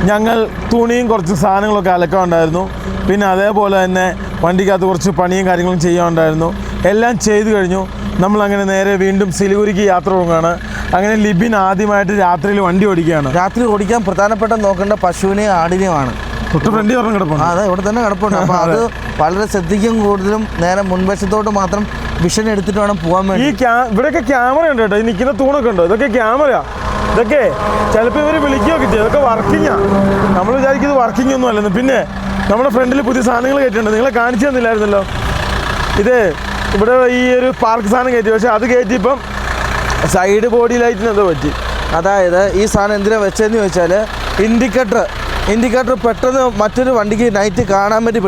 Speaker 1: ഞങ്ങൾ തുണിയും കുറച്ച് സാധനങ്ങളൊക്കെ അലക്കാനുണ്ടായിരുന്നു. പിന്നെ അതേപോലെ തന്നെ വണ്ടിക്കകത്ത് കുറച്ച് പണിയും കാര്യങ്ങളും ചെയ്യാനുണ്ടായിരുന്നു. എല്ലാം ചെയ്തു കഴിഞ്ഞു. നമ്മളങ്ങനെ നേരെ വീണ്ടും സിലിഗുരിക്ക് യാത്ര പോകുകയാണ്. അങ്ങനെ ലിബിൻ ആദ്യമായിട്ട് രാത്രിയിൽ വണ്ടി ഓടിക്കുകയാണ്.
Speaker 2: രാത്രി ഓടിക്കാൻ പ്രധാനപ്പെട്ട നോക്കേണ്ട പശുവിനെയും ആടിനെയുമാണ്.
Speaker 1: തൊട്ട് ഫ്രണ്ട് പറഞ്ഞ് കിടപ്പുണ്ട്.
Speaker 2: അതെ, ഇവിടെ തന്നെ കിടപ്പുണ്ട്. അപ്പോൾ അത് വളരെ ശ്രദ്ധിക്കും. കൂടുതലും നേരെ മുൻവശത്തോട്ട് മാത്രം വിഷൻ എടുത്തിട്ട് വേണം പോകാൻ വേണ്ടി.
Speaker 1: ഇവിടെയൊക്കെ ക്യാമറ ഉണ്ട് കേട്ടോ. ഈ നിൽക്കുന്ന തൂണൊക്കെ ഉണ്ടോ, ഇതൊക്കെ ക്യാമറ. ഇതൊക്കെ ചിലപ്പോൾ ഇവർ വിളിക്കുകയൊക്കെ ചെയ്യും. ഇതൊക്കെ വർക്കിങ്ങാണ്. നമ്മൾ വിചാരിക്കും ഇത് വർക്കിംഗ് ഒന്നും അല്ലെന്ന്. പിന്നെ നമ്മുടെ ഫ്രണ്ടിൽ പുതിയ സാധനങ്ങൾ കയറ്റിട്ടുണ്ട്. നിങ്ങളെ കാണിച്ചു തന്നില്ലായിരുന്നല്ലോ. ഇത് ഇവിടെ ഈ ഒരു പാർക്ക് സാധനം കയറ്റി, പക്ഷേ അത് കയറ്റിയപ്പം സൈഡ് ബോഡി ലൈറ്റിന് എന്തോ പറ്റി.
Speaker 2: അതായത് ഈ സാധനം എന്തിനാ വെച്ചതെന്ന് ചോദിച്ചാൽ ഇൻഡിക്കേറ്റർ പെട്ടെന്ന് മറ്റൊരു വണ്ടിക്ക് നൈറ്റ് കാണാൻ വേണ്ടി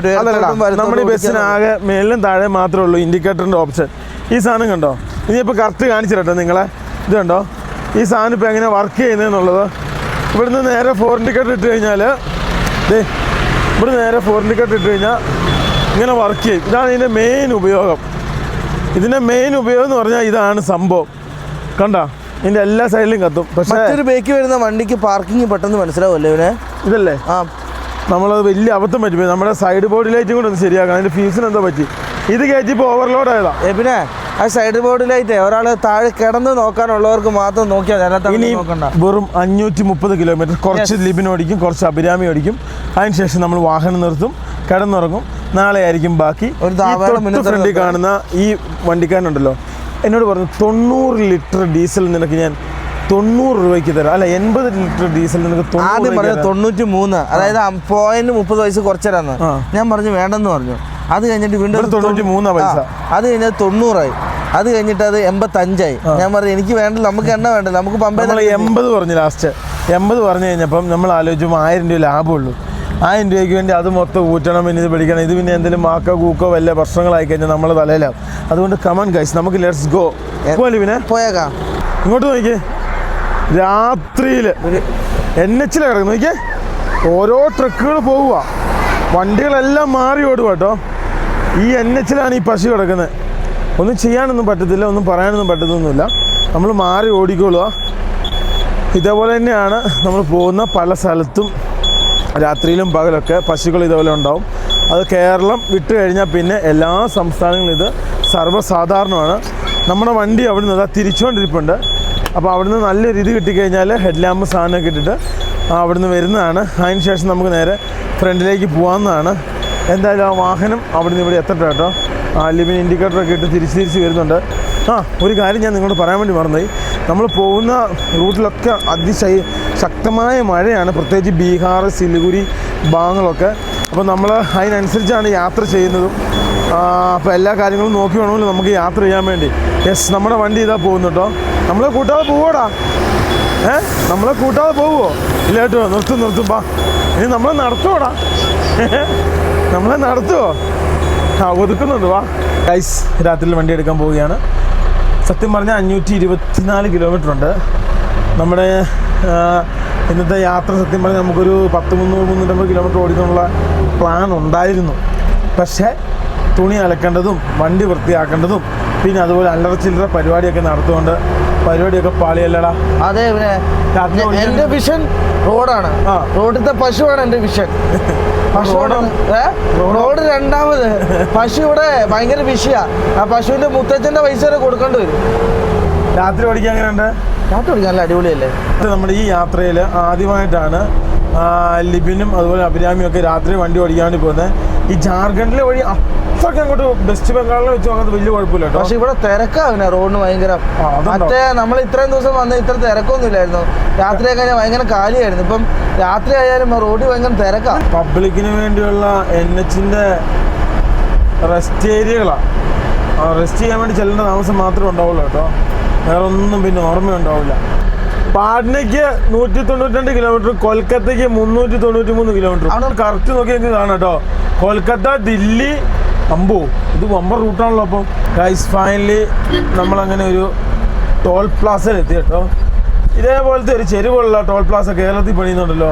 Speaker 1: നമ്മുടെ ഈ ബസ്സിനാകെ മേളിലും താഴെ മാത്രമേ ഉള്ളൂ ഇൻഡിക്കേറ്ററിൻ്റെ ഓപ്ഷൻ. ഈ സാധനം കണ്ടോ, ഇനിയിപ്പോൾ കറക്റ്റ് കാണിച്ചിട്ടോ നിങ്ങളെ. ഇത് കണ്ടോ, ഈ സാധനം ഇപ്പോൾ എങ്ങനെ വർക്ക് ചെയ്യുന്നതെന്നുള്ളത്. ഇവിടുന്ന് നേരെ 4 ഇൻഡിക്കേറ്റർ ഇട്ട് കഴിഞ്ഞാൽ ഇവിടെ നേരെ 4 ഇൻഡിക്കേറ്റർ ഇട്ട് കഴിഞ്ഞാൽ ഇങ്ങനെ വർക്ക് ചെയ്യും. ഇതാണ് ഇതിൻ്റെ മെയിൻ ഉപയോഗം. ഇതിൻ്റെ മെയിൻ ഉപയോഗം എന്ന് പറഞ്ഞാൽ ഇതാണ് സംഭവം. കണ്ടോ, ഇതിൻ്റെ എല്ലാ സൈഡിലും കത്തും. പക്ഷേ
Speaker 2: മറ്റൊരു ബേക്ക് വരുന്ന വണ്ടിക്ക് പാർക്കിംഗ് പെട്ടെന്ന് മനസ്സിലാവുമല്ലോ ഇവനെ.
Speaker 1: ഇതല്ലേ നമ്മളത് വലിയ അബദ്ധം പറ്റിപ്പോയി. നമ്മുടെ സൈഡ് ബോഡി ലൈറ്റും കൂടെ ഒന്ന് ശരിയാക്കണം. അതിൻ്റെ ഫ്യൂസിന് എന്തോ പറ്റി. ഇത് കയറ്റിപ്പോൾ ഓവർലോഡ് ആയതാ.
Speaker 2: പിന്നെ ആ സൈഡ് ബോർഡ് ലൈറ്റ് ഒരാൾ താഴെ കിടന്ന് നോക്കാനുള്ളവർക്ക് മാത്രം നോക്കിയാൽ
Speaker 1: ഇനി വെറും 530 കിലോമീറ്റർ. കുറച്ച് ലിബിൻ ഓടിക്കും, കുറച്ച് അഭിരാമി ഓടിക്കും. അതിനുശേഷം നമ്മൾ വാഹനം നിർത്തും, കിടന്നുറങ്ങും. നാളെ ആയിരിക്കും ബാക്കി. ഫ്രണ്ടിൽ കാണുന്ന ഈ വണ്ടിക്കാരനുണ്ടല്ലോ, എന്നോട് പറഞ്ഞു 90 ലിറ്റർ ഡീസൽ നിനക്ക് ഞാൻ 90 രൂപയ്ക്ക് തരാം. അല്ല, 80 ലിറ്റർ ഡീസൽ നിനക്ക്
Speaker 2: 93. അതായത് 30 പൈസ കുറച്ചരാന്ന് ഞാൻ പറഞ്ഞു, വേണ്ടെന്ന് പറഞ്ഞു. അത് കഴിഞ്ഞിട്ട് വീണ്ടും
Speaker 1: 93 പൈസ.
Speaker 2: അത് കഴിഞ്ഞാൽ 90 അത് കഴിഞ്ഞിട്ട് അത് 85 ഞാൻ പറഞ്ഞു എനിക്ക് വേണ്ട, നമുക്ക് എണ്ണ വേണ്ട, നമുക്ക് പമ്പ
Speaker 1: 80 പറഞ്ഞു. ലാസ്റ്റ് 80 പറഞ്ഞു കഴിഞ്ഞപ്പം നമ്മൾ ആലോചിക്കുമ്പോൾ 1000 രൂപ ലാഭമുള്ളൂ. 1000 രൂപയ്ക്ക് വേണ്ടി അത് മൊത്തം ഊറ്റണം, പിന്നെ ഇത് പിടിക്കണം. ഇത് പിന്നെ എന്തെങ്കിലും മാക്കോ കൂക്കോ വല്ല പ്രശ്നങ്ങളായി കഴിഞ്ഞാൽ നമ്മളെ തലയിലാവും. അതുകൊണ്ട് കമൺ ഗൈസ്, നമുക്ക് ലെറ്റ്സ് ഗോ. പിന്നെ
Speaker 2: പോയേക്കാം.
Speaker 1: ഇങ്ങോട്ട് നോക്കിയേ, രാത്രിയിൽ NH കിടക്കുന്നു. നോക്കിയേ, ഓരോ ട്രക്കുകൾ പോവുക, വണ്ടികളെല്ലാം മാറി ഓടുക കേട്ടോ. ഈ NH ഈ പശു കിടക്കുന്നത്. ഒന്നും ചെയ്യാനൊന്നും പറ്റത്തില്ല, ഒന്നും പറയാനൊന്നും പറ്റത്തൊന്നുമില്ല. നമ്മൾ മാറി ഓടിക്കൊള്ളുക. ഇതേപോലെ തന്നെയാണ് നമ്മൾ പോകുന്ന പല സ്ഥലത്തും. രാത്രിയിലും പകലൊക്കെ പശുക്കൾ ഇതേപോലെ ഉണ്ടാവും. അത് കേരളം വിട്ട് കഴിഞ്ഞാൽ പിന്നെ എല്ലാ സംസ്ഥാനങ്ങളും ഇത് സർവ്വസാധാരണമാണ്. നമ്മുടെ വണ്ടി അവിടുന്ന് അതാ തിരിച്ചുകൊണ്ടിരിപ്പുണ്ട്. അപ്പോൾ അവിടുന്ന് നല്ല രീതി കിട്ടിക്കഴിഞ്ഞാൽ ഹെഡ് ലാമ്പ് സാധനമൊക്കെ ഇട്ടിട്ട് അവിടുന്ന് വരുന്നതാണ്. അതിന് ശേഷം നമുക്ക് നേരെ ഫ്രണ്ടിലേക്ക് പോകാവുന്നതാണ്. എന്തായാലും ആ വാഹനം അവിടുന്ന് ഇവിടെ എത്തട്ടെ കേട്ടോ. ലിബിൻ ഇൻഡിക്കേറ്ററൊക്കെ ഇട്ട് തിരിച്ച് വരുന്നുണ്ട്. ഒരു കാര്യം ഞാൻ നിങ്ങളോട് പറയാൻ വേണ്ടി മറന്നുപോയി. നമ്മൾ പോകുന്ന റൂട്ടിലൊക്കെ ശക്തമായ മഴയാണ്, പ്രത്യേകിച്ച് ബീഹാർ, സിലിഗുരി ഭാഗങ്ങളൊക്കെ. അപ്പോൾ നമ്മൾ അതിനനുസരിച്ചാണ് യാത്ര ചെയ്യുന്നതും. അപ്പോൾ എല്ലാ കാര്യങ്ങളും നോക്കി വേണമല്ലോ നമുക്ക് യാത്ര ചെയ്യാൻ വേണ്ടി. യെസ്, നമ്മുടെ വണ്ടി ഇതാ പോകുന്നു കേട്ടോ. നമ്മളെ കൂട്ടാതെ പോവോടാ? നമ്മളെ കൂട്ടാതെ പോവുമോ? ഇല്ല കേട്ടോ, നിർത്തും ബാ. ഇനി നമ്മളെ നടത്തുവോടാ? നമ്മളെ നടത്തുമോ? ഒതുക്കുന്നുണ്ട് വാ. ഗൈസ്, രാത്രിയിൽ വണ്ടി എടുക്കാൻ പോവുകയാണ്. സത്യം പറഞ്ഞാൽ 524 കിലോമീറ്റർ ഉണ്ട് നമ്മുടെ ഇന്നത്തെ യാത്ര. സത്യം പറഞ്ഞാൽ നമുക്കൊരു 300-350 കിലോമീറ്റർ ഓടിക്കാനുള്ള പ്ലാൻ ഉണ്ടായിരുന്നു. പക്ഷേ തുണി അലക്കേണ്ടതും വണ്ടി വൃത്തിയാക്കേണ്ടതും പിന്നെ അതുപോലെ അല്ലറ ചില്ലറ പരിപാടിയൊക്കെ നടത്തുകൊണ്ട് പരിപാടിയൊക്കെ പാളിയല്ലടാ.
Speaker 2: അതെ, എൻ്റെ വിഷൻ റോഡാണ്. റോഡിലത്തെ പശുവാണ് എൻ്റെ വിഷൻ. റോഡ് രണ്ടാമത്. പശു ഇവിടെ ഭയങ്കര വിഷയമാണ്. ആ പശുവിന്റെ മുത്തച്ഛന്റെ പൈസ വരെ കൊടുക്കേണ്ടി വരും.
Speaker 1: രാത്രി ഓടിക്കാൻ എങ്ങനെയുണ്ട്?
Speaker 2: രാത്രി ഓടിക്കാൻ നല്ല അടിപൊളിയല്ലേ?
Speaker 1: നമ്മുടെ ഈ യാത്രയിൽ ആദ്യമായിട്ടാണ് ലിബിനും അതുപോലെ അഭിരാമിയും ഒക്കെ രാത്രി വണ്ടി ഓടിക്കാൻ വേണ്ടി പോകുന്നത്. ഈ ജാർഖണ്ഡിലെ വഴി അത്രയ്ക്ക് അങ്ങോട്ട് വെസ്റ്റ് ബംഗാളിനെ വെച്ച് നോക്കുന്നത് വലിയ കുഴപ്പമില്ല കേട്ടോ.
Speaker 2: പക്ഷെ ഇവിടെ തിരക്കാവില്ല, റോഡിന് ഭയങ്കര. മറ്റേ നമ്മൾ ഇത്രയും ദിവസം വന്ന് ഇത്ര തിരക്കൊന്നും ഇല്ലായിരുന്നു. രാത്രിയൊക്കെ കഴിഞ്ഞാൽ ഭയങ്കര കാലിയായിരുന്നു. ഇപ്പം രാത്രി ആയാലും റോഡിൽ ഭയങ്കര തിരക്കാണ്.
Speaker 1: പബ്ലിക്കിന് വേണ്ടിയുള്ള NH റെസ്റ്റ് ഏരിയകളാണ്. റെസ്റ്റ് ചെയ്യാൻ വേണ്ടി ചെല്ലേണ്ട താമസം മാത്രമേ ഉണ്ടാവുള്ളൂ കേട്ടോ, വേറെ ഒന്നും പിന്നെ ഓർമ്മയുണ്ടാവില്ല. പാട്നയ്ക്ക് 192 കിലോമീറ്റർ, കൊൽക്കത്തയ്ക്ക് 393 കിലോമീറ്റർ. അവിടെ കറക്റ്റ് നോക്കി എനിക്ക് കാണാം കേട്ടോ. കൊൽക്കത്ത, ദില്ലി, അമ്പോ ഇത് വമ്പർ റൂട്ടാണല്ലോ. അപ്പം ഗൈസ് ഫൈനലി നമ്മളങ്ങനെ ഒരു ടോൾ പ്ലാസയിൽ എത്തി കേട്ടോ. ഇതേപോലത്തെ ഒരു ചെരുവുള്ള ടോൾ പ്ലാസ കേരളത്തിൽ പണിയുന്നുണ്ടല്ലോ.